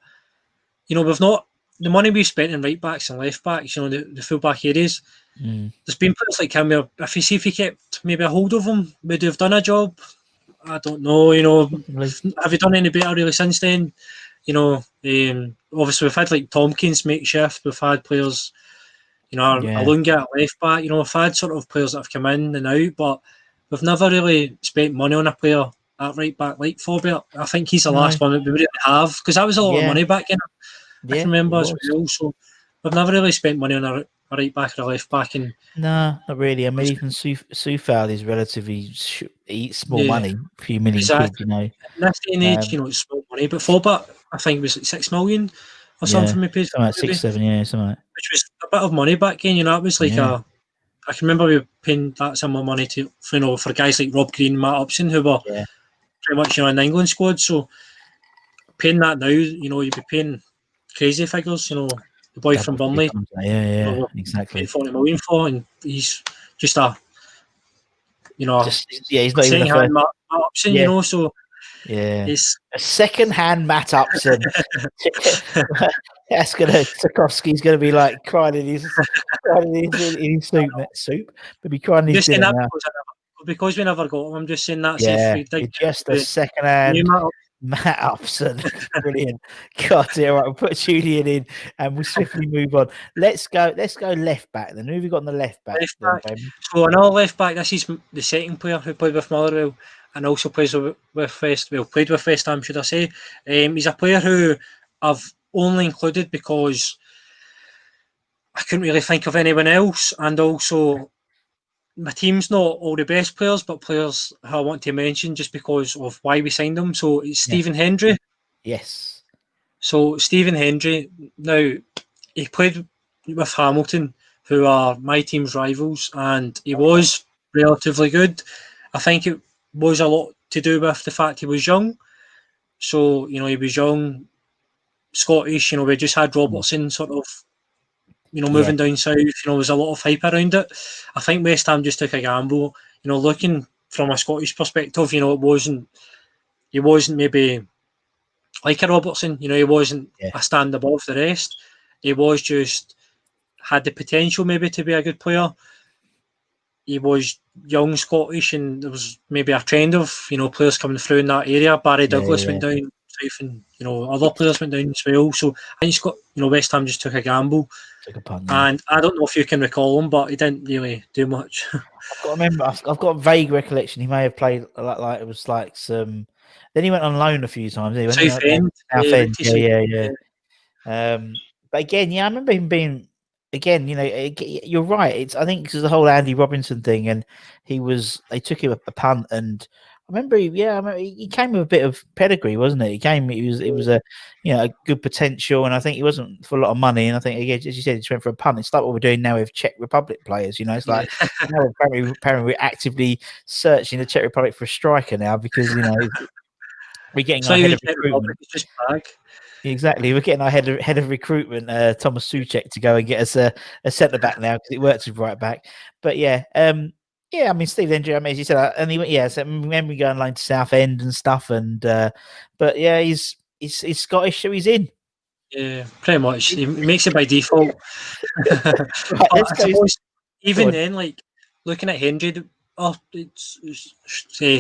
we've not the money we've spent in right backs and left backs, the full back areas. There's been players like him where if he kept maybe a hold of him, would he have done a job? I don't know. Have you done any better really since then? Obviously we've had like Tompkins makeshift. We've had players, Alunga at left back. We've had sort of players that have come in and out, but we've never really spent money on a player at right back like Faubert. I think he's the last one that we really have, because that was a lot of money back in. I can remember as well. So we've never really spent money on a right back or a left back. And no, not really. I mean, even Soufal is relatively small money, a few million quid, In this day and age, it's small money. But Faubert, I think, was like 6 million or something. Maybe something like 6, 7, something like that. Which was a bit of money back then. It was like I can remember we were paying that similar money to for guys like Rob Green, Matt Upson, who were pretty much in the England squad. So paying that now, you'd be paying crazy figures. The boy from Burnley, exactly, 40 million for, and he's just a, he's not even the first. Matt Upson, so it's a second-hand Matt Upson. Tarkowski's gonna be like crying in his soup, but be crying in his dinner now. Because we never got him, I'm just saying that. It's just a second-hand Matt Upson. Brilliant. God, right, we'll put Julian in and we'll swiftly move on. Let's go left back then. Who have we got on the left back? So another left back, this is the second player who played with Motherwell and also played with West Ham, should I say. He's a player who I've only included because I couldn't really think of anyone else, and also my team's not all the best players, but players who I want to mention just because of why we signed them. So it's Stephen Hendry. Yes. So Stephen Hendry, now he played with Hamilton, who are my team's rivals, and he was relatively good. I think it was a lot to do with the fact he was young. So, he was young, Scottish, we just had Robertson sort of, moving down south, there's a lot of hype around it. I think West Ham just took a gamble, looking from a Scottish perspective, he wasn't maybe like a Robertson, he wasn't a stand above the rest. He was just had the potential maybe to be a good player. He was young Scottish, and there was maybe a trend of players coming through in that area. Barry Douglas went down south, and other players went down as well. So I think West Ham just took a gamble. Took a punt, and I don't know if you can recall him, but he didn't really do much. I've got to remember. I've got a vague recollection. He may have played like it was like some. Then he went on loan a few times. He went Southend. Yeah. But again, I remember him being. Again, you're right. I think it's the whole Andy Robinson thing, and they took him a punt, and I remember he came with a bit of pedigree, wasn't it? It was a good potential, and I think he wasn't for a lot of money, and I think again, as you said, he just went for a punt. It's like what we're doing now with Czech Republic players, it's like now apparently we're actively searching the Czech Republic for a striker now because we're getting our head of recruitment. It's just back. Exactly, we're getting our head of recruitment, Thomas Souček, to go and get us a centre back now because it works with right back. But I mean, Steve Hendry, as you said, and so I remember going like to Southend and stuff, and but yeah, he's Scottish, so he's in. Yeah, pretty much. He makes it by default. Right, I suppose even then, like looking at Hendry, it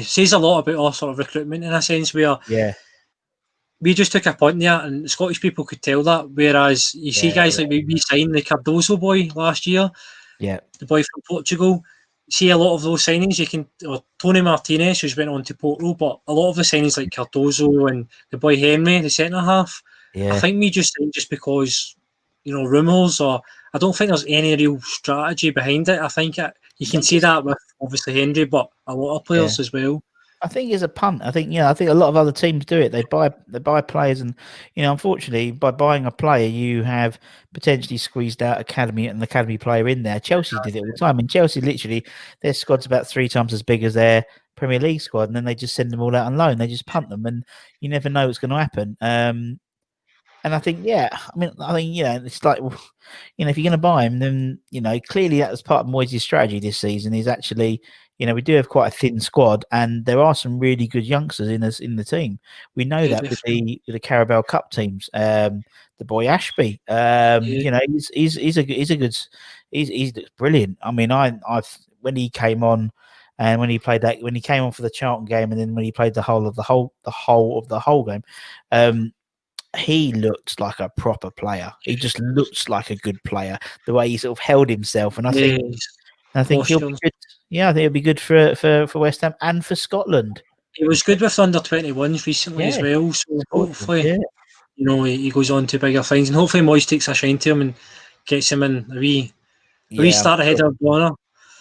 says a lot about our sort of recruitment in a sense where we just took a punt there, and Scottish people could tell that. Whereas you see guys like we signed the Cardoso boy last year, the boy from Portugal. See a lot of those signings. Tony Martinez, who's went on to Porto, but a lot of the signings like Cardoso and the boy Henry, the centre half. I think we just signed just because rumours, or I don't think there's any real strategy behind it. I think you can see that with obviously Hendry, but a lot of players as well. I think it's a punt. I think a lot of other teams do it. They buy players, and unfortunately, by buying a player, you have potentially squeezed out an academy player in there. Chelsea did it all the time. And Chelsea, literally, their squad's about 3 times as big as their Premier League squad, and then they just send them all out on loan. They just punt them, and you never know what's going to happen. And I think, it's like, if you're going to buy him, then clearly that was part of Moyes' strategy this season. Is actually. We do have quite a thin squad, and there are some really good youngsters in the team. We know that with the Carabao Cup teams. The boy Ashby, he's brilliant. I mean, when he came on, and when he came on for the Charlton game, and then when he played the whole of the whole game, he looked like a proper player. He just looks like a good player. The way he sort of held himself, and I think he'll be good. Yeah, I think it'll be good for West Ham and for Scotland. He was good with under-21s recently as well, so hopefully, he goes on to bigger things, and hopefully Moyes takes a shine to him and gets him in a wee start ahead of Bonner.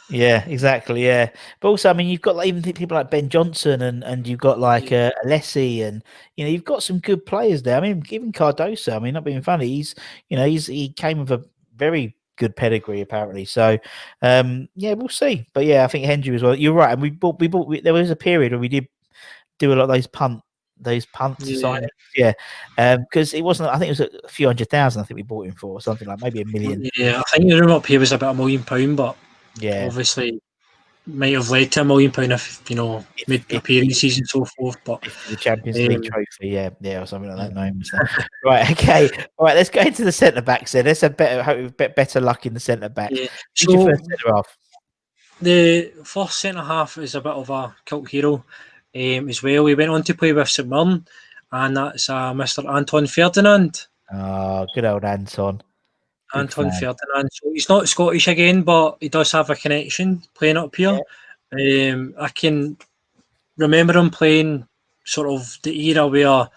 Yeah, exactly. Yeah, but also, I mean, you've got even people like Ben Johnson, and you've got like Alessi, and you've got some good players there. I mean, even Cardoso. I mean, not being funny, he came with a very good pedigree apparently. So, we'll see. But I think Hendry as well. You're right, and we bought. There was a period where we did do a lot of those punt signings. Yeah, because it wasn't. I think it was a few 100,000. I think we bought him for something like maybe $1 million. Yeah, I think the rumour up here was about £1 million, but obviously might have led to £1 million if made appearances and so forth. But the Champions League trophy, or something like that. No, right, okay, all right. Let's go into the centre backs then. Let's have better luck in the centre back. Yeah. Who's your first centre half? The first centre half is a bit of a cult hero as well. He went on to play with St Mirren, and that's Mr. Anton Ferdinand. Oh, good old Anton. Anton Ferdinand. So he's not Scottish again, but he does have a connection playing up here. I can remember him playing sort of the era where,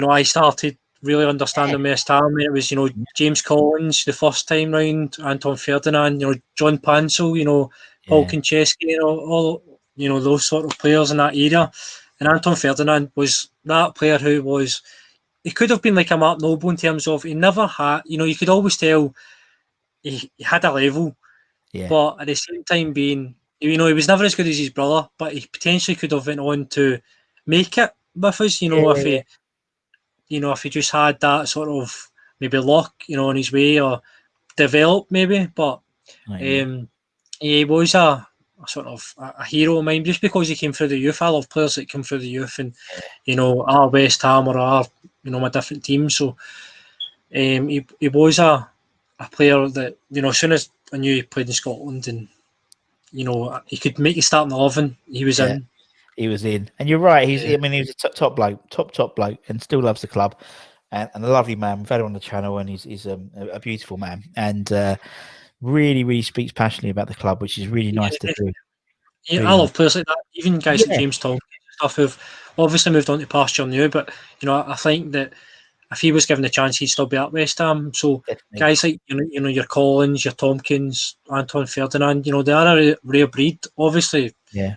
I started really understanding West Ham. It was, James Collins the first time round, Anton Ferdinand, John Pansel, Paul Konchesky, all those sort of players in that era. And Anton Ferdinand was that player who was, he could have been like a Mark Noble in terms of he never had, you could always tell he had a level, but at the same time being, he was never as good as his brother, but he potentially could have went on to make it with us, if he just had that sort of maybe luck, on his way or develop maybe. But he was a sort of a hero of mine just because he came through the youth. I love players that come through the youth and, our West Ham or our, my different teams. So he was a player that, as soon as I knew he played in Scotland and, he could make you start in 11, he was in. He was in. And you're right. He was a top bloke, top bloke, and still loves the club. And a lovely man. We've had him on the channel, and he's a beautiful man. And really, really speaks passionately about the club, which is really nice to do. Yeah, really I love players like that. Even guys like James Tompkins and stuff who've obviously moved on to pasture now. But, I think that if he was given the chance, he'd still be at West Ham. So guys like, your Collins, your Tompkins, Anton Ferdinand, they are a rare breed, obviously. Yeah.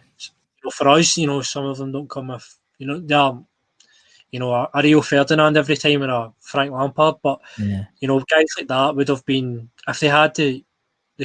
For us, some of them don't come with, they are, a Rio Ferdinand every time or a Frank Lampard. But, guys like that would have been, if they had the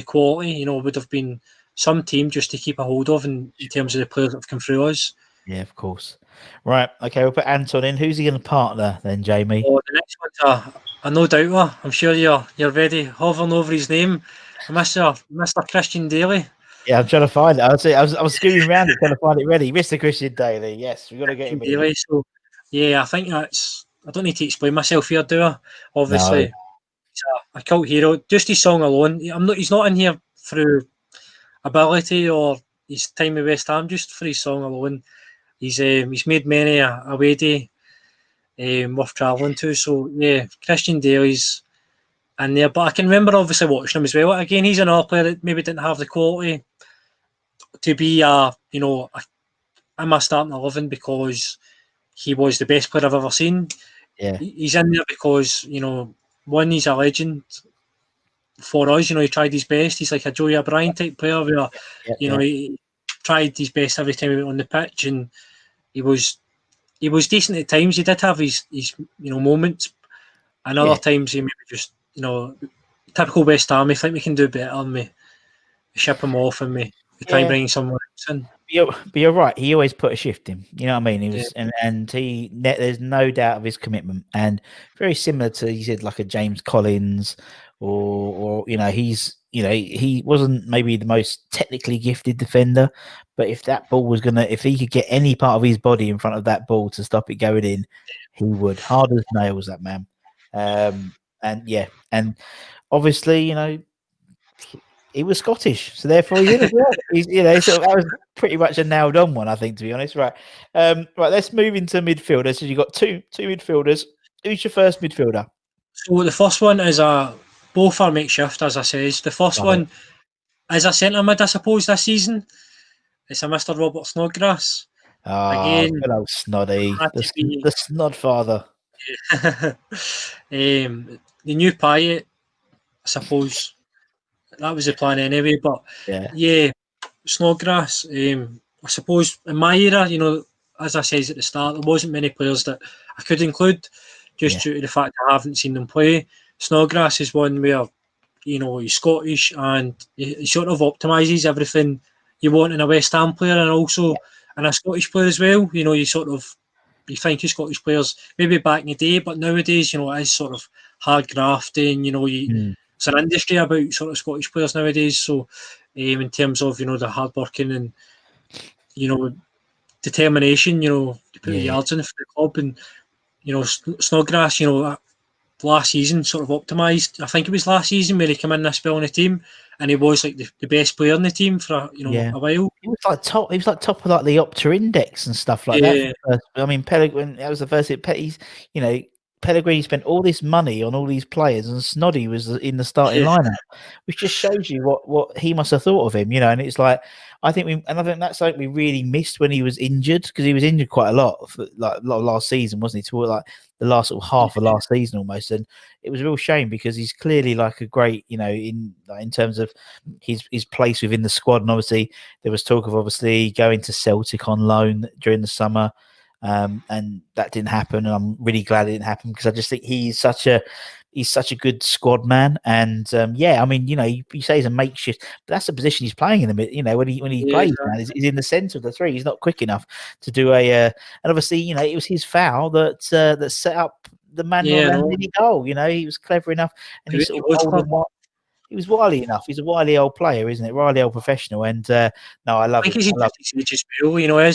quality, would have been some team just to keep a hold of in terms of the players that have come through us. Yeah, of course. Right. Okay, we'll put Anton in. Who's he going to partner then, Jamie? Oh, the next one's a no doubter. I'm sure you're ready, hovering over his name, Mr. Christian Daly. Yeah, I'm trying to find it. I was screaming around it trying to find it ready. Mr. Christian Daly. Yes, we've got to get him Daly. So, I think I don't need to explain myself here, do I? Obviously, he's a cult hero. Just his song alone. He's not in here through ability or his time with West Ham. Just for his song alone, he's made many a away day worth travelling to. So Christian Daly's in there. But I can remember obviously watching him as well. Again, he's another player that maybe didn't have the quality to be in my starting 11 because he was the best player I've ever seen. Yeah, he's in there because one, he's a legend for us. He tried his best. He's like a Joey O'Brien type player where he tried his best every time he went on the pitch, and he was decent at times. He did have his moments, and other times he maybe just typical West Ham. I think we can do better, and we ship him off and we try and bring someone else in. But you're right. He always put a shift in. You know what I mean? He was, and he. There's no doubt of his commitment, and very similar to he said like a James Collins, or he wasn't maybe the most technically gifted defender, but if that ball was if he could get any part of his body in front of that ball to stop it going in, he would. Hard as nails, that man. And obviously he was Scottish, so therefore he's in as well. So that was pretty much a nailed on one, I think, to be honest. Right, right. Let's move into midfielders. So you've got two midfielders. Who's your first midfielder? So the first one is both are makeshift, as I says. The first one is a centre mid, I suppose, this season. It's a Mr. Robert Snodgrass. Again, hello, Snoddy, the Snod father. The new Pyatt, I suppose. That was the plan anyway, but Snodgrass. I suppose in my era, as I says at the start, there wasn't many players that I could include, just due to the fact I haven't seen them play. Snodgrass is one where he's Scottish and he sort of optimises everything you want in a West Ham player and also in a Scottish player as well. You think of Scottish players maybe back in the day, but nowadays, it is sort of hard grafting. It's an industry about sort of Scottish players nowadays. So, in terms of the hard working and determination, to put the yards in for the club, and Snodgrass, last season sort of optimised. I think it was last season where he came in this spell on the team, and he was like the best player in the team for a while. He was like top. He was like top of like the Opta Index and stuff like that. I mean, Pellegrin. That was the first. He's Pellegrini spent all this money on all these players, and Snoddy was in the starting lineup, which just shows you what he must have thought of him, you know. And it's like, I think that's something we really missed when he was injured, because he was injured quite a lot, like a lot of last season, wasn't he? Toward like the last sort of half of last season almost, and it was a real shame because he's clearly like a great, you know, in terms of his place within the squad. And obviously there was talk of obviously going to Celtic on loan during the summer. And that didn't happen, and I'm really glad it didn't happen, because I just think he's such a good squad man. And I mean, you know, you say he's a makeshift, but that's the position he's playing in the mid. You know, when he plays, man, he's in the centre of the three. He's not quick enough to do and obviously, you know, it was his foul that set up the Manuel Lanzini goal. You know, he was clever enough, and he's sort of he was wily enough. He's a wily old player, isn't it? Wily old professional. And no, I love him. I think he's in his age as well, you know. I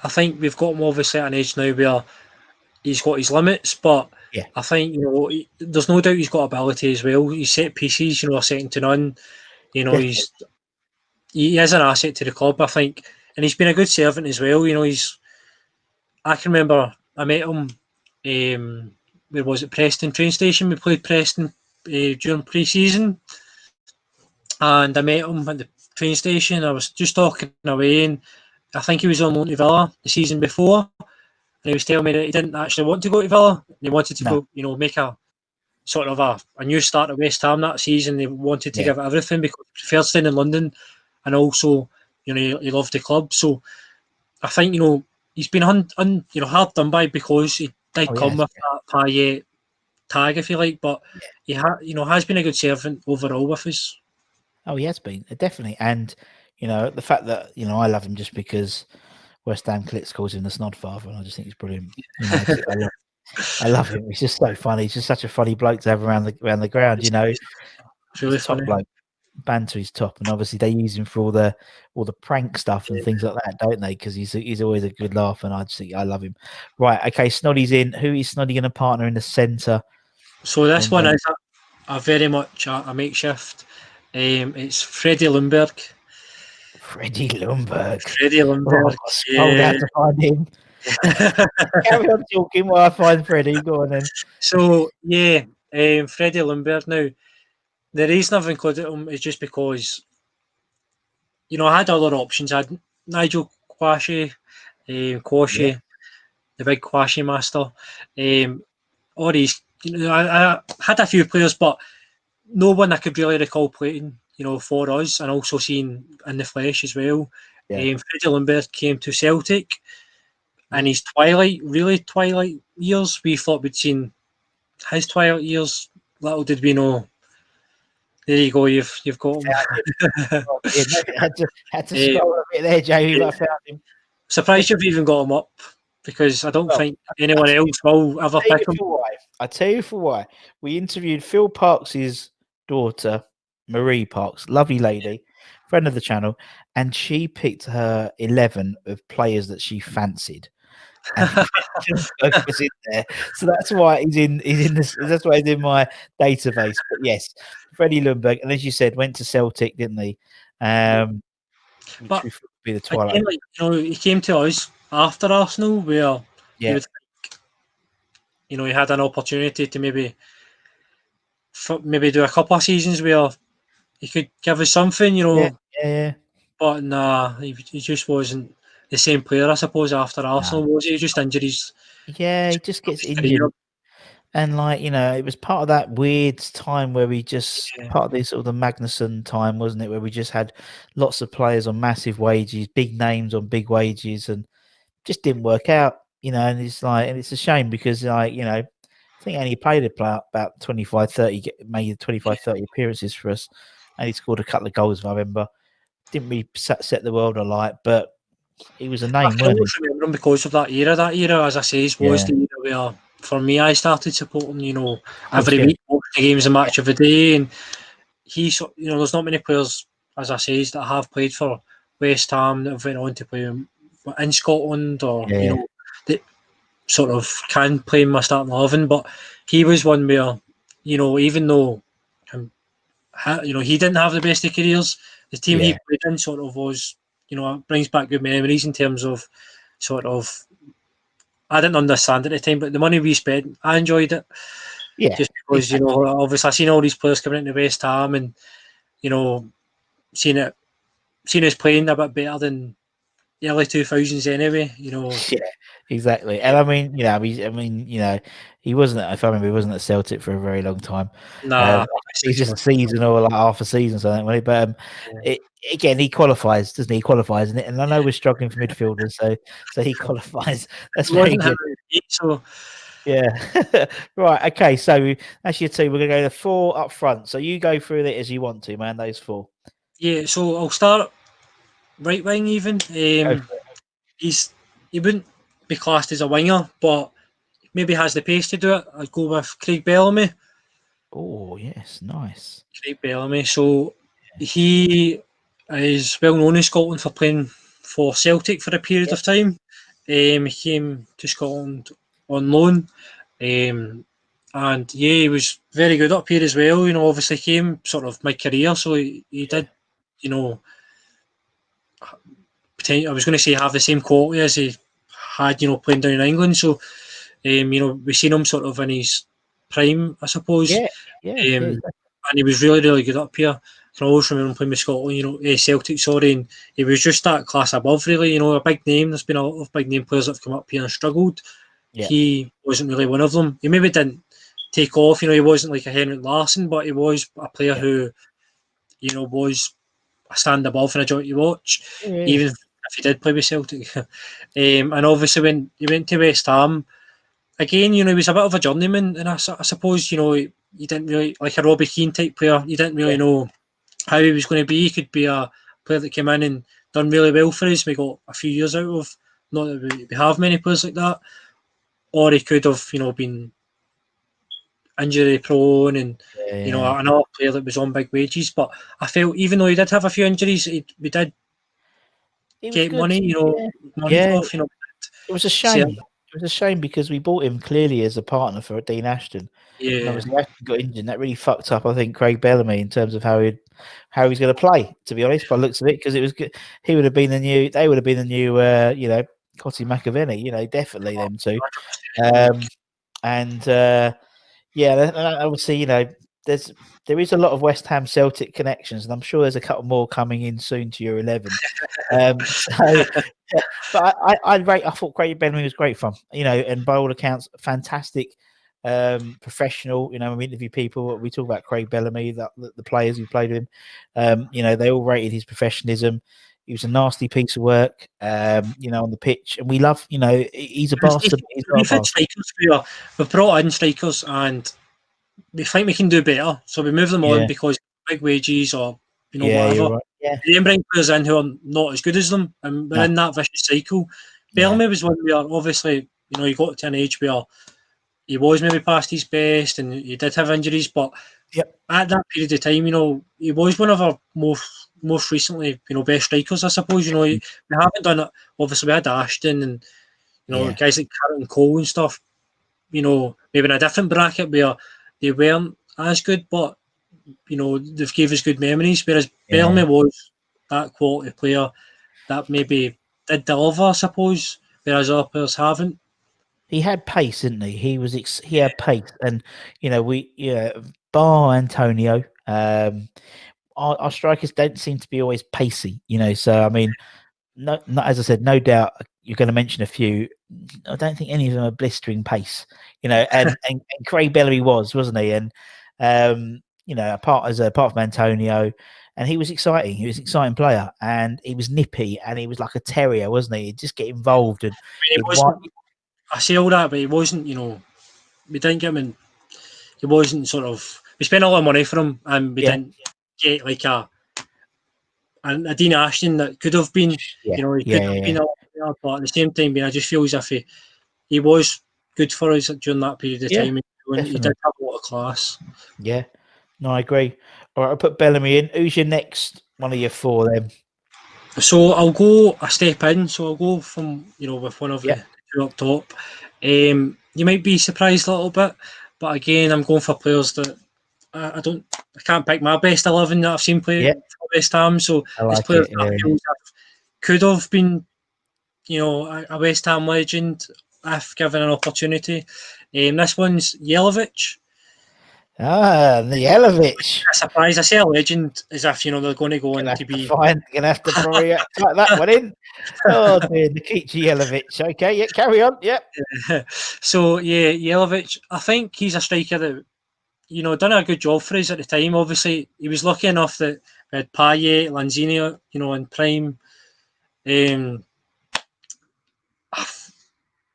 think we've got him obviously at an age now where he's got his limits, but I think, you know, there's no doubt he's got ability as well. He's set pieces, you know, are second to none. You know, he is an asset to the club, I think, and he's been a good servant as well. You know, I can remember I met him. Where was it? Preston train station. We played Preston during pre-season, and I met him at the train station. I was just talking away, and I think he was on loan to Villa the season before, and he was telling me that he didn't actually want to go to Villa. He wanted to go, you know, make a sort of a new start at West Ham that season. They wanted to give it everything because he preferred staying in London, and also, you know, he loved the club. So I think, you know, he's been hard done by, because he did come with that Payet tag, if you like, but he has been a good servant overall with us. Oh, he has been, definitely. And, you know, the fact that, you know, I love him just because West Ham Clits calls him the Snod Father, and I just think he's brilliant. You know, I love him. He's just so funny. He's just such a funny bloke to have around the ground, you know. It's really top funny. bloke. Banter is top, and obviously they use him for all the prank stuff and things like that, don't they? Because he's always a good laugh, and I love him. Right, okay, Snoddy's in. Who is Snoddy going to partner in the centre? So this one is a very much a makeshift. It's Freddie Ljungberg. Freddie Ljungberg. Freddie Ljungberg. Scroll down to find him. Carry on talking while I find Freddie. Go on then. So Freddie Ljungberg. Now, the reason I've included him is just because, you know, I had other options. I had Nigel Quashie, the big Quashie master. All these, you know, I had a few players, but no one I could really recall playing, you know, for us, and also seeing in the flesh as well. Freddie Ljungberg came to Celtic in his twilight years. We thought we'd seen his twilight years. Little did we know. There you go. You've got him. had to scroll a bit there, Jamie, but I found him. Surprised you've even got him up, because I don't think anyone else will ever pick him. I tell you for why. We interviewed Phil Parks' daughter, Marie Parks, lovely lady, friend of the channel, and she picked her 11 of players that she fancied. And was in there, so that's why he's in this. That's why he's in my database. But yes, Freddie Ljungberg, and as you said, went to Celtic, didn't he? But be the twilight. Again, like, you know, he came to us after Arsenal, where you would think, you know, he had an opportunity to maybe do a couple of seasons where he could give us something, you know. But nah, he just wasn't the same player, I suppose, after Arsenal. Was he? Just injuries. Yeah, he just gets injured. And like, you know, it was part of that weird time where we just part of this sort of the Magnuson time, wasn't it? Where we just had lots of players on massive wages, big names on big wages, and just didn't work out, you know. And it's like, and it's a shame because, like, you know, I think only played about 25, 30, made 25, 30 appearances for us, and he scored a couple of goals, if I remember. Didn't really set the world alight, but he was a name. I always remember him because of that era. That era, as I say, was the era where, for me, I started supporting, you know, every week, watching the games, a match of the day. And you know, there's not many players, as I say, that have played for West Ham that have went on to play in Scotland, or you know, that sort of can play in my starting 11. But he was one where, you know, even though you know, he didn't have the best of careers, the team he played in sort of was, you know, brings back good memories in terms of sort of I didn't understand at the time, but the money we spent, I enjoyed it. Yeah, Just because, exactly. obviously I seen all these players coming into West Ham and, seeing us playing a bit better than the early 2000s anyway, Yeah, exactly. And I mean, he wasn't. If I remember, he wasn't at Celtic for a very long time. Nah, He's just a season or like half a season, or something. Wasn't he? But again, he qualifies, doesn't he? He qualifies, and I know we're struggling for midfielders, so he qualifies. That's very good. So yeah, right. Okay, so that's your two. We're gonna go to 4 up front. So you go through it as you want to, man. Those 4. Yeah, so I'll start right wing even. He wouldn't be classed as a winger, but maybe has the pace to do it. I'd go with Craig Bellamy. Oh yes, nice. Craig Bellamy. So he is well known in Scotland for playing for Celtic for a period of time. He came to Scotland on loan. And he was very good up here as well. Obviously came sort of mid-career, so he did, I was going to say have the same quality as he had, playing down in England. So, we've seen him sort of in his prime, I suppose. Yeah. And he was really, really good up here. I can always remember him playing with Scotland, Celtic, and he was just that class above, really. A big name. There's been a lot of big name players that have come up here and struggled. Yeah. He wasn't really one of them. He maybe didn't take off. He wasn't like a Henrik Larsson, but he was a player who, was a stand above and a joy to watch, even if he did play with Celtic. And obviously when he went to West Ham, again, he was a bit of a journeyman, and I suppose, you didn't really, like a Robbie Keane type player, you didn't really know how he was going to be. He could be a player that came in and done really well for us. We got a few years out of, not that we have many players like that, or he could have, been injury prone and another player that was on big wages. But I felt even though he did have a few injuries, we did get money, money off. It was a shame. It was a shame because we bought him clearly as a partner for Dean Ashton. Yeah, and obviously Ashton got injured. And that really fucked up, I think, Craig Bellamy in terms of how he's going to play. To be honest, by the looks of it, because it was good. They would have been the new, Cotty McAvenny. Definitely them two. Obviously, there is a lot of West Ham Celtic connections, and I'm sure there's a couple more coming in soon to your 11. But I thought Craig Bellamy was great fun, and by all accounts, fantastic, professional. When we interview people, we talk about Craig Bellamy, the players who played with him. They all rated his professionalism. He was a nasty piece of work, on the pitch, and we love, he's a bastard. We've had strikers. We've brought in strikers, and we think we can do better, so we move them on because big wages or whatever. Right. Yeah. They then bring players in who are not as good as them, and we're in that vicious cycle. Bellamy was one where obviously he got to an age where he was maybe past his best, and he did have injuries, but at that period of time, he was one of our most recently, best strikers, I suppose. We haven't done it. Obviously, we had Ashton and guys like Carrington Cole and stuff. Maybe in a different bracket where they weren't as good, but they've gave us good memories. Whereas Bellamy was that quality player that maybe did deliver, I suppose, whereas other players haven't. He had pace, didn't he? He had pace, and bar Antonio, our strikers don't seem to be always pacey. So I mean, not as I said, no doubt you're going to mention a few. I don't think any of them are blistering pace. And Craig Bellamy wasn't he? And apart from Antonio, and he was exciting. He was an exciting player, and he was nippy, and he was like a terrier, wasn't he? He'd just get involved, and I say all that, but he wasn't. We didn't get him in. He wasn't sort of. We spent a lot of money for him, and we didn't get like a Dean Ashton that could have been. He could have been a lot better, but at the same time, I just feel as if he was good for us during that period of time. And he did have a lot of class. Yeah, no, I agree. All right, I'll put Bellamy in. Who's your next one of your 4 then? So I'll go a step in. So I'll go from with one of the 2 up top. You might be surprised a little bit, but again, I'm going for players that I can't pick my best 11 that I've seen play for West Ham. So it's players that I feel could have been, a West Ham legend, if given an opportunity. This one's Jelavic. The Jelavic. A surprise. I say a legend as if, they're going to go on to be... Gonna have to probably type that one in. Oh, dear, Nikica Jelavic. Okay, yeah, carry on. Yep. So, yeah, Jelavic, I think he's a striker that, done a good job for us at the time. Obviously, he was lucky enough that we had Payet, Lanzini, in prime.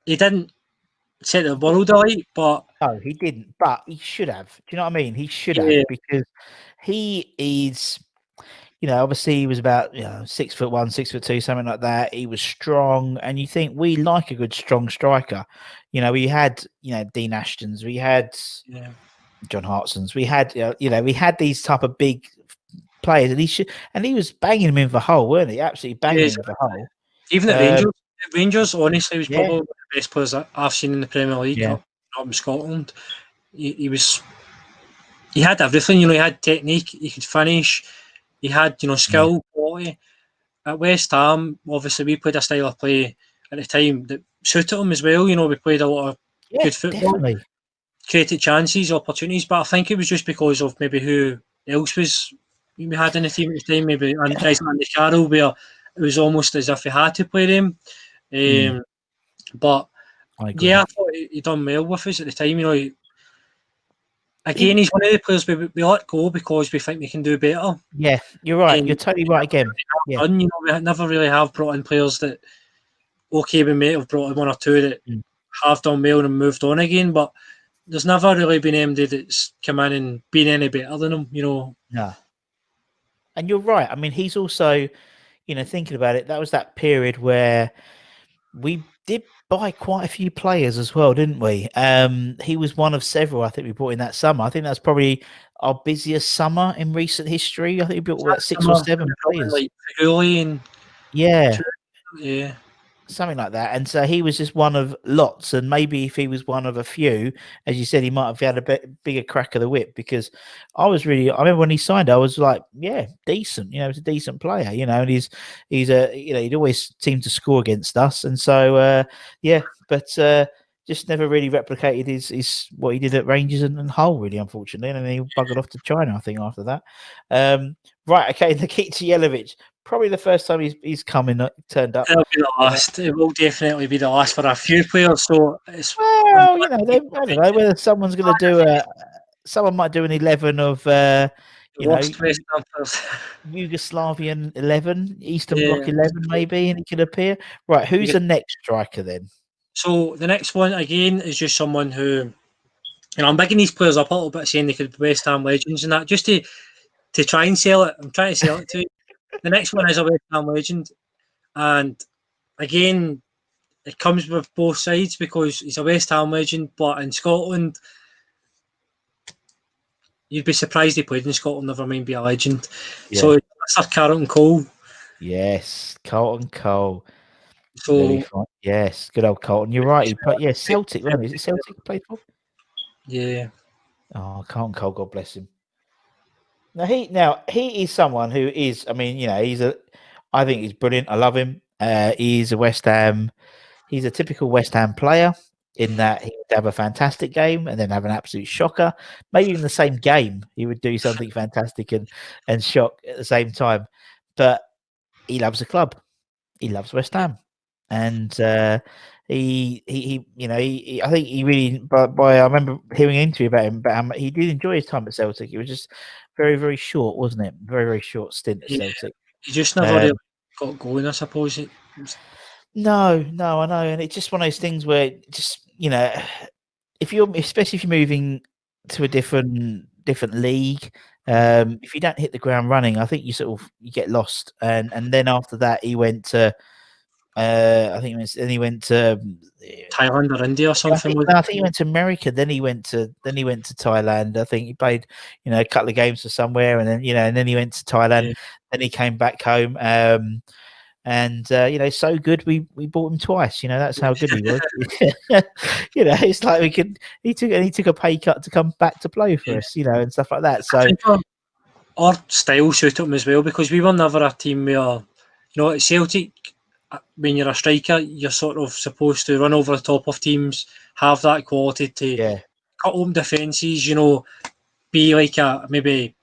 He didn't set the world alight, but... No, he didn't, but he should have. Do you know what I mean? He should have, because he is... obviously he was about 6'1", 6'2", something like that. He was strong, and you think we like a good strong striker. We had Dean Ashtons, we had John Hartsons, we had we had these type of big players, and he was banging him in the hole, weren't he? Absolutely banging him in the hole. Even at Rangers, honestly, was probably one of the best players that I've seen in the Premier League up in Scotland. He had everything. He had technique, he could finish. He had, skill, quality. At West Ham, obviously, we played a style of play at the time that suited him as well. We played a lot of good football, definitely. Created chances, opportunities, but I think it was just because of maybe who else we had in the team at the time, maybe guys like Andy Carroll, where it was almost as if he had to play them. But I thought he done well with us at the time. Again, he's one of the players we let go because we think we can do better. Yeah, you're right. You're totally right again. We never really have brought in players that, we may have brought in one or two that have done well and moved on again, but there's never really been anybody that's come in and been any better than him, No. And you're right. I mean, he's also, thinking about it, that was that period where we did buy quite a few players as well, didn't we? He was one of several I think we bought in that summer. I think that's probably our busiest summer in recent history. I think we built about 6 or 7 players. Like and something like that. And so he was just one of lots, and maybe if he was one of a few, as you said, he might have had a bigger crack of the whip, because I remember when he signed, I was like, yeah, decent, he's a decent player, and he's he'd always seemed to score against us. And so but just never really replicated his what he did at Rangers and Hull, really, unfortunately. And then he buggered off to China, I think, after that. Right, okay, Nikica Jelavic. Probably the first time he's turned up. It'll be the last. It will definitely be the last for a few players. So it's I don't know whether someone's going to do someone might do an 11 of Yugoslavian 11, Eastern Bloc 11, maybe, and he could appear. Right, who's the next striker then? So the next one again is just someone who, I'm bigging these players up a little bit, saying they could be West Ham legends and that, just to try and sell it. I'm trying to sell it to you. The next one is a West Ham legend, and again, it comes with both sides, because he's a West Ham legend, but in Scotland, you'd be surprised he played in Scotland, never mind be a legend. So that's Carlton Cole. Yes, Carlton Cole. So yes, good old Carlton. You're right. He played, Celtic, wasn't he? Is it Celtic he played for? Yeah. Oh, Carlton Cole, God bless him. Now he is someone who is, I think he's brilliant. I love him. He's he's a typical West Ham player, in that he would have a fantastic game and then have an absolute shocker. Maybe in the same game, he would do something fantastic and shock at the same time. But he loves the club. He loves West Ham. And I think he really, I remember hearing an interview about him, but he did enjoy his time at Celtic. It was just very, very short, wasn't it? Very, very short stint at Celtic. He just never really got going, I suppose. No, I know. And it's just one of those things where just, especially if you're moving to a different league, if you don't hit the ground running, I think you get lost. And then after that, he went to, he went to Thailand or India or something. I think he went to America. Then he went to Thailand. I think he played, a couple of games for somewhere, and then he went to Thailand. Yeah. Then he came back home. So good we bought him twice. That's how good he was. It's like he took a pay cut to come back to play for us, and stuff like that. So our style suited him as well, because we were never a team where, at Celtic, when you're a striker, you're sort of supposed to run over the top of teams, have that quality to cut open defences, be like maybe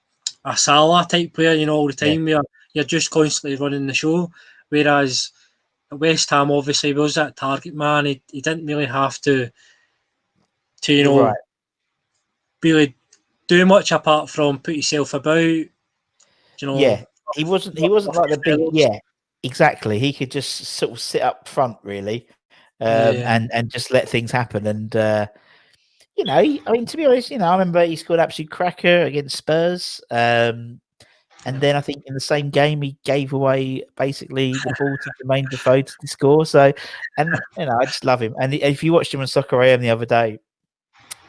a Salah type player, all the time, where you're just constantly running the show. Whereas at West Ham, obviously, was that target man. He didn't really have to really do much apart from put yourself about. He wasn't like the big. Exactly. He could just sort of sit up front, really, and just let things happen. And I mean, to be honest, I remember he scored absolute cracker against Spurs. And then I think in the same game he gave away basically the ball to Jermaine Defoe to score. So, and I just love him. And if you watched him on Soccer AM the other day,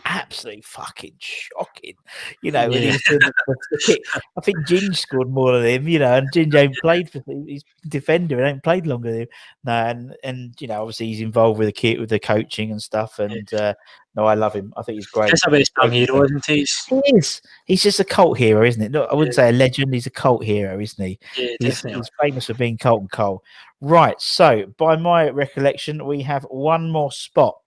absolutely fucking shocking. When he was doing the kick. I think Ginge scored more than him, and Ginge ain't played for he's defender and ain't played longer than him. No, and obviously he's involved with the coaching and stuff. And no, I love him. I think he's great. He's a West Ham hero, isn't he? He is. He's just a cult hero, isn't it? No, I wouldn't say a legend. He's a cult hero, isn't he? Yeah, he's famous for being cult and cold. Right. So, by my recollection, we have one more spot.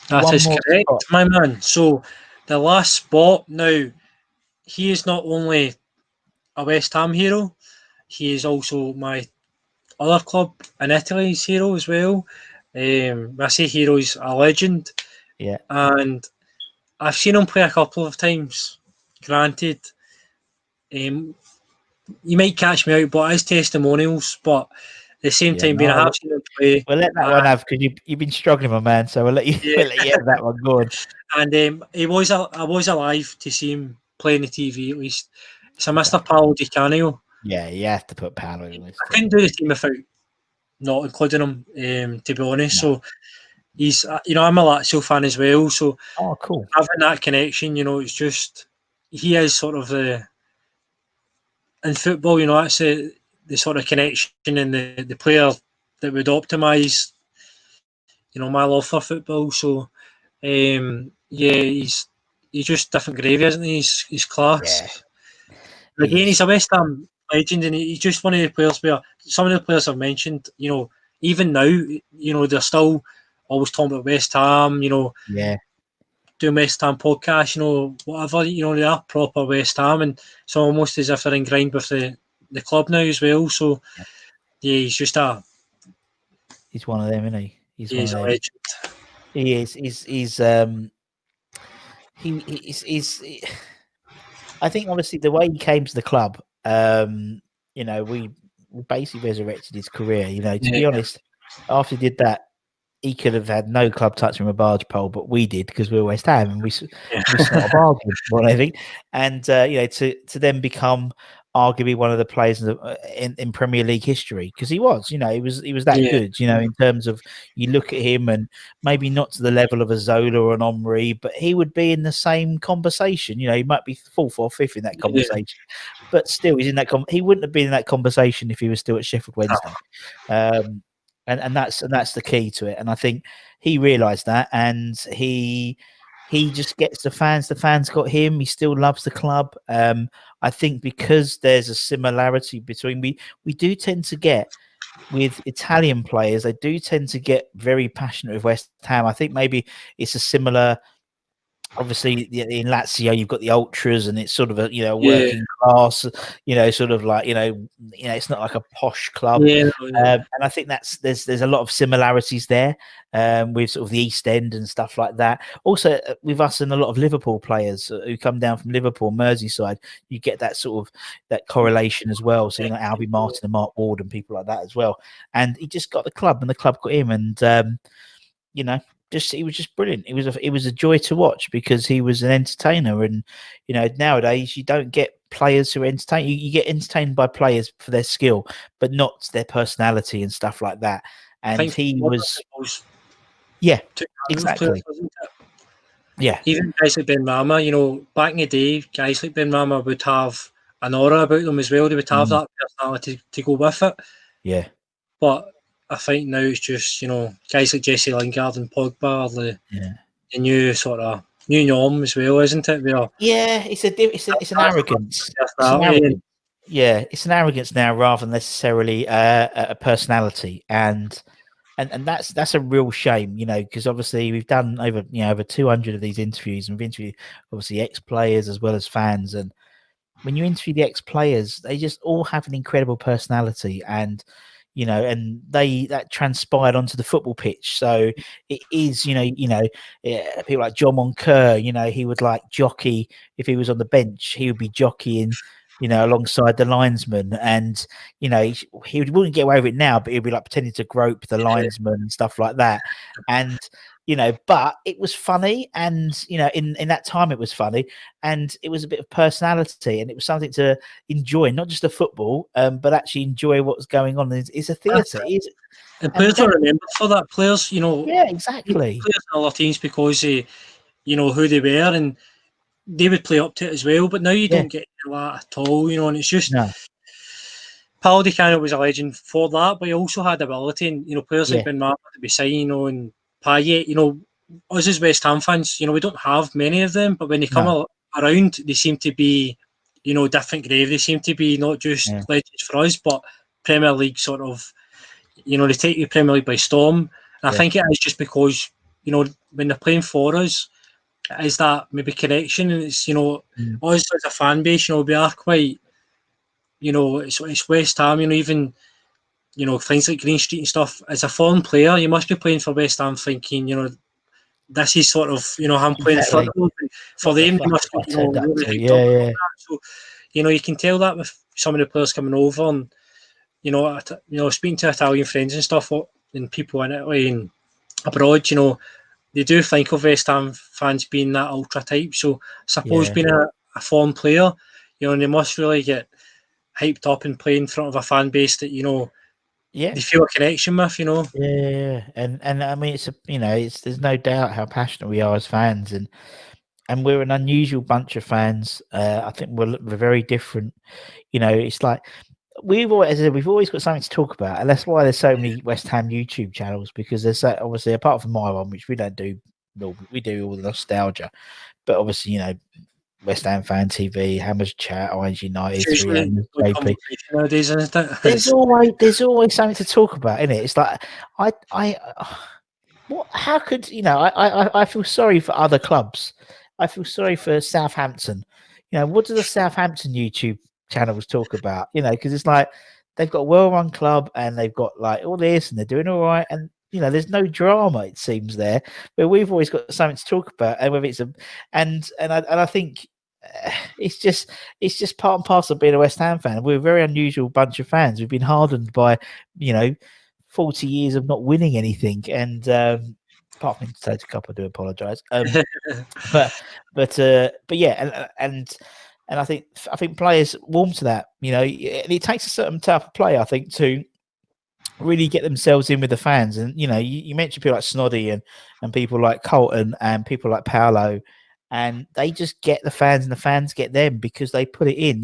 That is correct, my man. So, the last spot, now, he is not only a West Ham hero, he is also my other club in Italy's hero as well. I say hero, he's a legend. Yeah. And I've seen him play a couple of times. Granted, you might catch me out, but his testimonials, but at the same time, being a half seen him play. We'll let that one have, because you've been struggling, my man. So we'll let you have that one going. And I was alive to see him play on the TV at least. It's a Mr. Paolo Di Canio. Yeah, you have to put Paolo in this. I couldn't do the team without not including him, to be honest. No. So he's, I'm a Lazio fan as well. So cool. Having that connection, it's just, he is sort of in football, that's the sort of connection and the player that would optimise, my love for football. So, he's just different gravy, isn't he? He's class. Yeah. Again, he's a West Ham legend, and he's just one of the players where some of the players I've mentioned, even now, they're still always talking about West Ham, doing West Ham podcasts, whatever, they are proper West Ham, and it's almost as if they're ingrained with the club now as well. So, he's just he's one of them, isn't he? He's a legend. He is. He's I think obviously the way he came to the club, we basically resurrected his career. To be honest, after he did that, he could have had no club touching a barge pole, but we did because we were West Ham and we sort of bargained more, I think. And to then become arguably one of the players in Premier League history, because he was that good, in terms of, you look at him and maybe not to the level of a Zola or an Omri, but he would be in the same conversation. He might be fourth or fifth in that conversation, but still he's in that. He wouldn't have been in that conversation if he was still at Sheffield Wednesday. And that's the key to it. And I think he realised that, and he just gets the fans. The fans got him. He still loves the club. I think because there's a similarity between we do tend to get with Italian players. They do tend to get very passionate with West Ham. I think maybe it's a similar. Obviously, in Lazio, you've got the ultras, and it's sort of a working class, sort of like it's not like a posh club. And I think there's a lot of similarities there with sort of the East End and stuff like that. Also, with us and a lot of Liverpool players who come down from Liverpool, Merseyside, you get that sort of that correlation as well. So Albie Martin and Mark Ward and people like that as well. And he just got the club, and the club got him, and he was just brilliant. It was a joy to watch because he was an entertainer, and nowadays you don't get players who are entertained. You get entertained by players for their skill, but not their personality and stuff like that. And he was, exactly. Yeah, even guys like Ben Rama, back in the day, guys like Ben Rama would have an aura about them as well. They would have that personality to go with it. Yeah, but I think now it's just, guys like Jesse Lingard and Pogba are the new sort of new norm as well, isn't it? It's an arrogance. It's an arrogance. it's an arrogance now rather than necessarily a personality, and that's a real shame, because obviously we've done over 200 of these interviews, and we've interviewed obviously ex-players as well as fans, and when you interview the ex-players, they just all have an incredible personality, and and that transpired onto the football pitch. So it is, people like John Moncur, he would like jockey if he was on the bench, he would be jockeying, alongside the linesman, and he wouldn't get away with it now, but he'd be like pretending to grope the linesman and stuff like that, and but it was funny, and in that time it was funny, and it was a bit of personality, and it was something to enjoy, not just the football, but actually enjoy what's going on. It's a theatre. And players don't remember for that. Players, yeah, exactly. Players in other teams because they, who they were, and they would play up to it as well. But now you don't get that at all, and it's just. No. Paul Di Canio was a legend for that, but he also had ability, and players like Ben Martin to be signed, and Payet, us as West Ham fans, we don't have many of them, but when they come around, they seem to be, different grave. They seem to be not just legends for us, but Premier League sort of, they take the Premier League by storm. And I think it is just because, when they're playing for us, is that maybe connection, and it's, us as a fan base, we are quite, it's West Ham, even, things like Green Street and stuff. As a foreign player, you must be playing for West Ham thinking, this is sort of, I'm playing in front of them. For them, they must be, really hyped up. So, you can tell that with some of the players coming over, and, speaking to Italian friends and stuff, and people in Italy and abroad, they do think of West Ham fans being that ultra type. So, I suppose being a foreign player, they must really get hyped up and play in front of a fan base that they feel a connection with. And I mean, there's no doubt how passionate we are as fans, and we're an unusual bunch of fans. I think we're very different. It's like we've always got something to talk about, and that's why there's so many West Ham YouTube channels, because there's obviously, apart from my one, which we don't do, we do all the nostalgia, but obviously West Ham Fan TV, Hammers Chat, Irons United, 300 JP. Nowadays, isn't it? There's always something to talk about, isn't it? It's like how could I feel sorry for other clubs. I feel sorry for Southampton. What do the Southampton YouTube channels talk about? Because it's like they've got a well-run club, and they've got like all this, and they're doing all right, and there's no drama, it seems, there, but we've always got something to talk about, and whether it's I think it's just part and parcel of being a West Ham fan. We're a very unusual bunch of fans. We've been hardened by 40 years of not winning anything, and apart from Total Cup, I do apologise. But yeah, and I think players warm to that. It takes a certain type of player, I think, to really get themselves in with the fans. And you mentioned people like Snoddy and people like Colton and people like Paolo, and they just get the fans, and the fans get them because they put it in.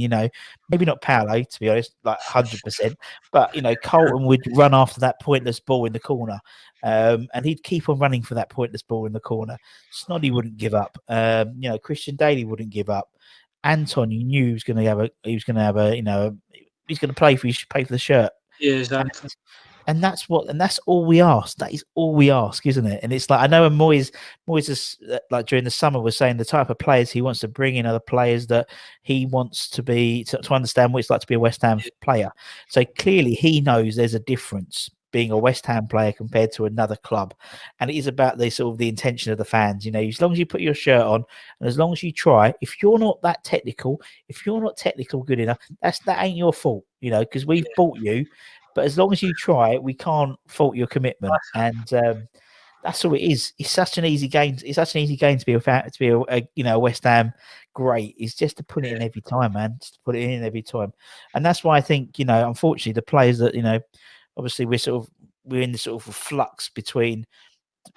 Maybe not Paolo, to be honest, like 100%, but Colton would run after that pointless ball in the corner, and he'd keep on running for that pointless ball in the corner. Snoddy wouldn't give up. Christian Daly wouldn't give up. Anton, you knew he was going to have he's going to play for the shirt. Yeah, exactly. And that's all we ask. That is all we ask, isn't it? And it's like, I know when Moyes is, like, during the summer, was saying the type of players he wants to bring in are the players that he wants to understand what it's like to be a West Ham player. So clearly he knows there's a difference being a West Ham player compared to another club, and it is about the sort of the intention of the fans. As long as you put your shirt on, and as long as you try, if you're not technical good enough, that ain't your fault. Because we've bought you. But as long as you try, we can't fault your commitment, and that's all it is. It's such an easy game. It's such an easy game to be a West Ham great. It's just to put it in every time, man. Just to put it in every time, and that's why I think unfortunately, the players that obviously we're in the sort of flux between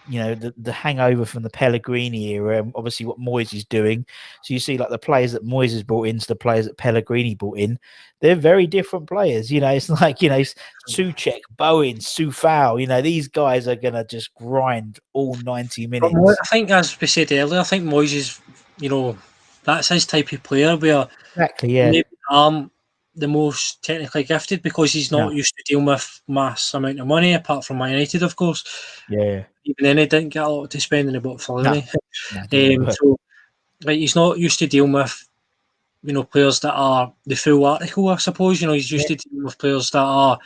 the hangover from the Pellegrini era, and obviously what Moyes is doing. So you see, like, the players that Moyes has brought in to the players that Pellegrini brought in, they're very different players. It's like, Souček, Bowen, Soufal, these guys are going to just grind all 90 minutes. I think, as we said earlier, I think Moyes is, that's his type of player, where exactly, yeah. maybe the most technically gifted because he's not used to dealing with mass amount of money, apart from Man United, of course. Yeah. Even then, he didn't get a lot to spend and he bought Fellaini. So, like, he's not used to dealing with, players that are the full article, I suppose. He's used to dealing with players that are,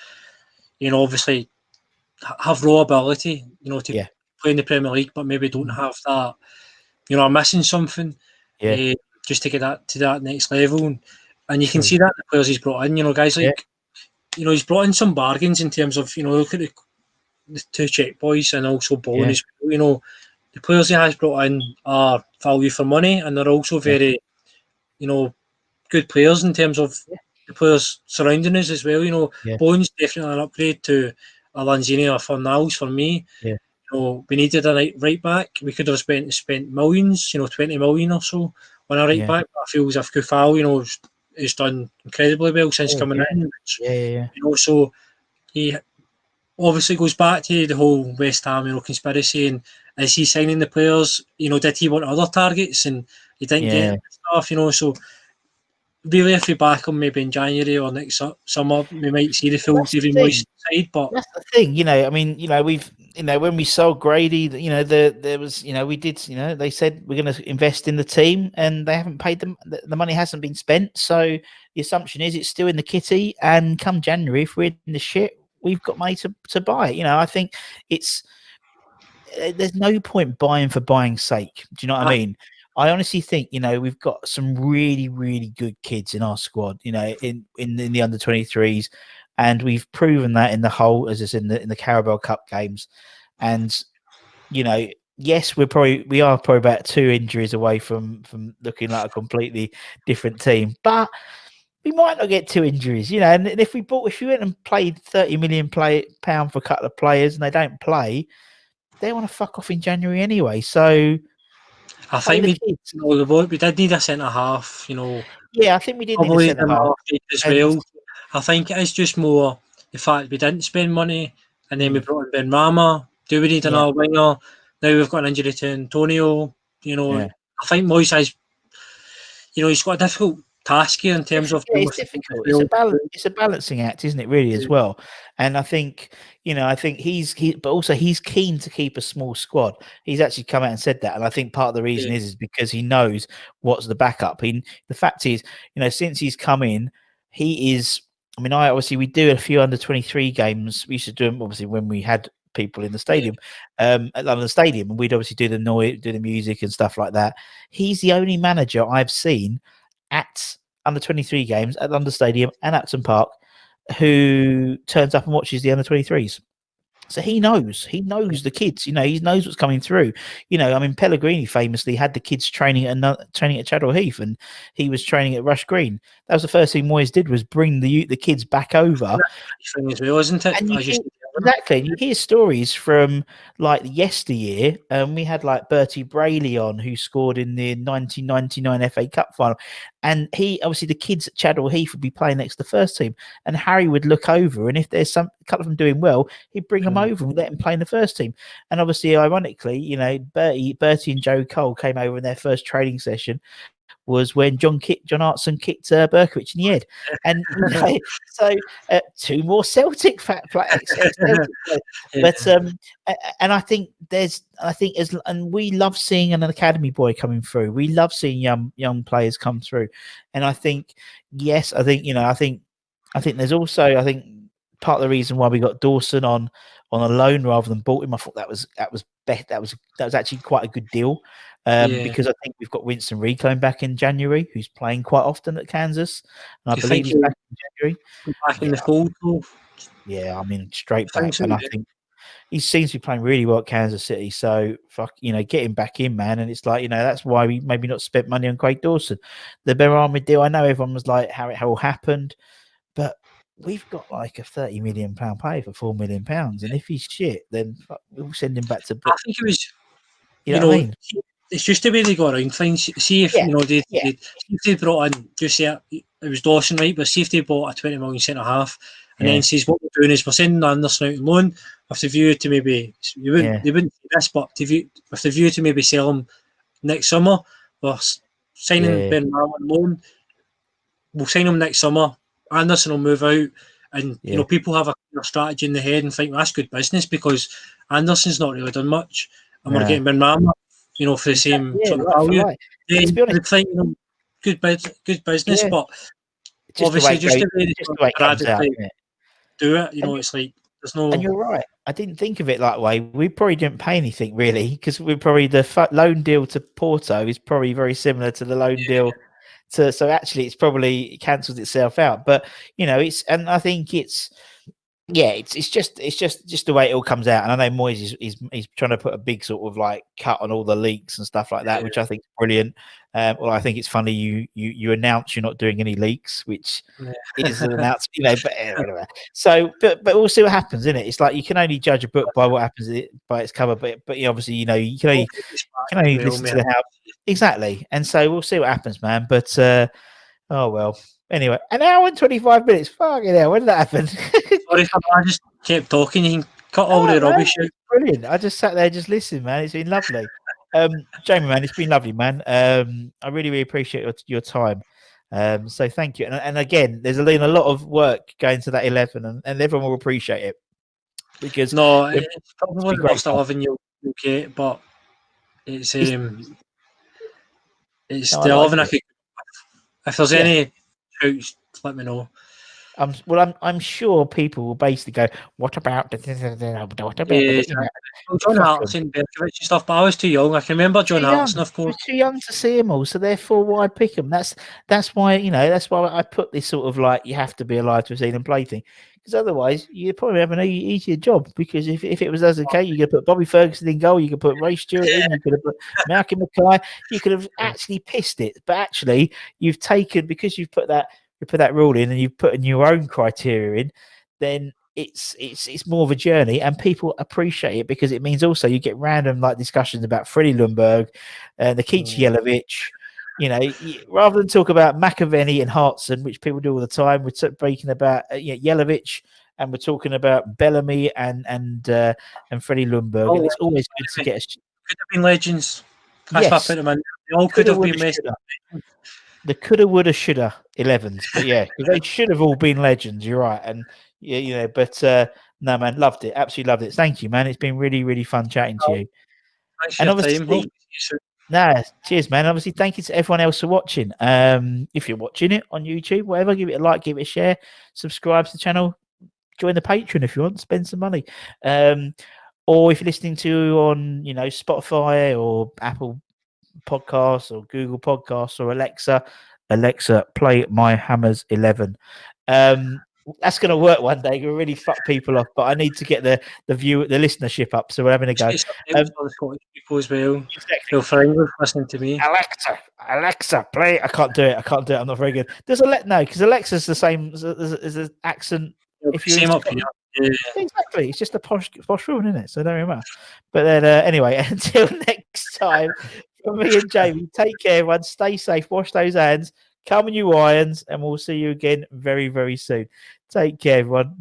obviously have raw ability, to play in the Premier League, but maybe don't have that, are missing something just to get that to that next level. And you can see that in the players he's brought in, guys like, he's brought in some bargains in terms of, look at the two Czech boys and also Bowen as well. The players he has brought in are value for money, and they're also very, good players in terms of the players surrounding us as well. Bowen's definitely an upgrade to a Lanzini or Fornals for me. We needed a right back. We could have spent millions, 20 million or so on a right back. But I feel as if Kufal, has done incredibly well since coming in. Which, so he obviously goes back to the whole West Ham, conspiracy, and is he signing the players? Did he want other targets and he didn't get stuff? So really, if we back him maybe in January or next summer, we might see the full David Moyes side. But that's the thing, I mean, we've, when we sold Grady, there was, we did, they said we're going to invest in the team, and they haven't paid them. The money hasn't been spent, so the assumption is it's still in the kitty. And come January, if we're in the shit, we've got money to buy it. I think there's no point buying for buying's sake. Do you know what I mean? I honestly think, we've got some really, really good kids in our squad, in the under 23s, and we've proven that in the whole, as I said, in the Carabao Cup games. And, yes, we are probably about 2 injuries away from looking like a completely different team, but we might not get 2 injuries, and if we went and played 30 million pound for a couple of players and they don't play, they want to fuck off in January anyway. So I think we did need a centre half, Yeah, I think we did need a centre half as well. I think it is just more the fact we didn't spend money, and then we brought in Ben Rama. Do we need another winger? Now we've got an injury to Antonio. I think Moyes has, he's got a difficult task here in terms of. It's difficult. It's a balancing act, isn't it? Really, as well. And I think, but also he's keen to keep a small squad. He's actually come out and said that, and I think part of the reason is because he knows what's the backup. The fact is, since he's come in, he is. I mean, we do a few under 23 games. We used to do them obviously when we had people in the stadium, at London Stadium, and we'd obviously do the noise, do the music and stuff like that. He's the only manager I've seen at under 23 games at London Stadium and Upton Park who turns up and watches the under 23s. So he knows the kids, he knows what's coming through. I mean, Pellegrini famously had the kids training at Chadwell Heath, and he was training at Rush Green. That was the first thing Moyes did, was bring the kids back over. As well, isn't it? Exactly. You hear stories from like yesteryear. We had like Bertie Brayley on, who scored in the 1999 FA Cup final. And obviously the kids at Chadwell Heath would be playing next to the first team. And Harry would look over, and if there's a couple of them doing well, he'd bring them over and let them play in the first team. And obviously, ironically, Bertie and Joe Cole came over in their first training session was when John Hartson kicked Berkovic in the head, and so 2 more Celtic players. But and I think and we love seeing an academy boy coming through. We love seeing young players come through, and I think I think there's also part of the reason why we got Dawson on a loan rather than bought him. I thought that was actually quite a good deal. Because I think we've got Winston Reid coming back in January, who's playing quite often at Kansas, and I believe he's back in January. Back in the fold. Yeah, I mean, straight back, and I think he seems to be playing really well at Kansas City. So, get him back in, man. And it's like, that's why we maybe not spent money on Craig Dawson. The Berami deal, I know everyone was like, how it all happened, but we've got like a £30 million pay for £4 million, and if he's shit, then we'll send him back to. I think it was. What I mean? It's just the way they go around things. See if they brought in, just say it was Dawson, right? But see if they bought a 20 million centre half, and then says what we're doing is we're sending Anderson out on loan with the view to maybe they wouldn't do this, but with the view to maybe sell him next summer. We're signing Ben Rama on loan. We'll sign him next summer. Anderson will move out, and you know people have a strategy in the head and think, well, that's good business because Anderson's not really done much, and we're getting Benrahma, you know, for the same sort of value. Yeah, to be honest, think, you know, good business, but just obviously just the way it comes out. Do it, you know, it's like there's no. And you're right. I didn't think of it that way. We probably didn't pay anything really because we probably the loan deal to Porto is probably very similar to the loan deal to. So actually, it's probably cancelled itself out. But you know, and I think it's it's just the way it all comes out. And I know Moyes is trying to put a big sort of like cut on all the leaks and stuff like that, which I think is brilliant. Well, I think it's funny you announce you're not doing any leaks, which is an announcement, you know. But anyway, so but we'll see what happens, isn't it? It's like you can only judge a book by what happens by its cover, but obviously you know you can only listen to the house exactly. And so we'll see what happens, man. But oh well. Anyway, an hour and 25 minutes. Fucking hell, when did that happen? Sorry, I just kept talking. You can cut all the rubbish out. Brilliant. I just sat there, just listening, man. It's been lovely. Jamie, man, it's been lovely, man. I really appreciate your time. So thank you. And again, there's a lot of work going to that 11, and everyone will appreciate it because it's probably the worst 11 you'll get, but it's the 11 I could. If there's any shouts, let me know. I'm sure people will basically go, what about John Hartson, Berkovic and stuff, but I was too young. I can remember John Hartson, of course. Too young to see them all, so therefore why pick them? That's why, you know, that's why I put this sort of like you have to be alive to have seen them play thing. Because otherwise you probably have an easier job, because if it was as okay, you could put Bobby Ferguson in goal, you could put Ray Stewart in, you could have put Malcolm Mackay, you could have actually pissed it. But actually you've taken, because you've put that rule in and you've put in your own criteria in, then it's more of a journey, and people appreciate it because it means also you get random like discussions about Freddie Ljungberg and Nikica Jelavic. You know, rather than talk about McAvenny and Hartson, which people do all the time, we're speaking about Jelavic, and we're talking about Bellamy and Freddie Ljungberg. And it's always good to get. Could have been legends. That's what I put them in. They all could have been messed up. The coulda, woulda, shoulda 11s, but they should have all been legends. You're right, and you know, but no, man, loved it, absolutely loved it. Thank you, man. It's been really fun chatting to you. Thanks for your time. Cheers, man. Obviously, thank you to everyone else for watching. If you're watching it on YouTube, whatever, give it a like, give it a share, subscribe to the channel, join the Patreon if you want, spend some money. Or if you're listening to on, you know, Spotify or Apple Podcasts or Google Podcasts or Alexa, play My Hammers 11. That's going to work one day. It'll really fuck people off, but I need to get the listenership up, so we're having a go. People as well. Exactly. Feel listening to me. Alexa, play. I can't do it. I'm not very good. There's because Alexa's the same as an accent. If you same up here. Yeah. Exactly. It's just a posh rule, isn't it? So don't remember. But then anyway, until next time, from me and Jamie, take care, everyone. Stay safe. Wash those hands. Come on, you irons, and we'll see you again very soon. Take care, everyone.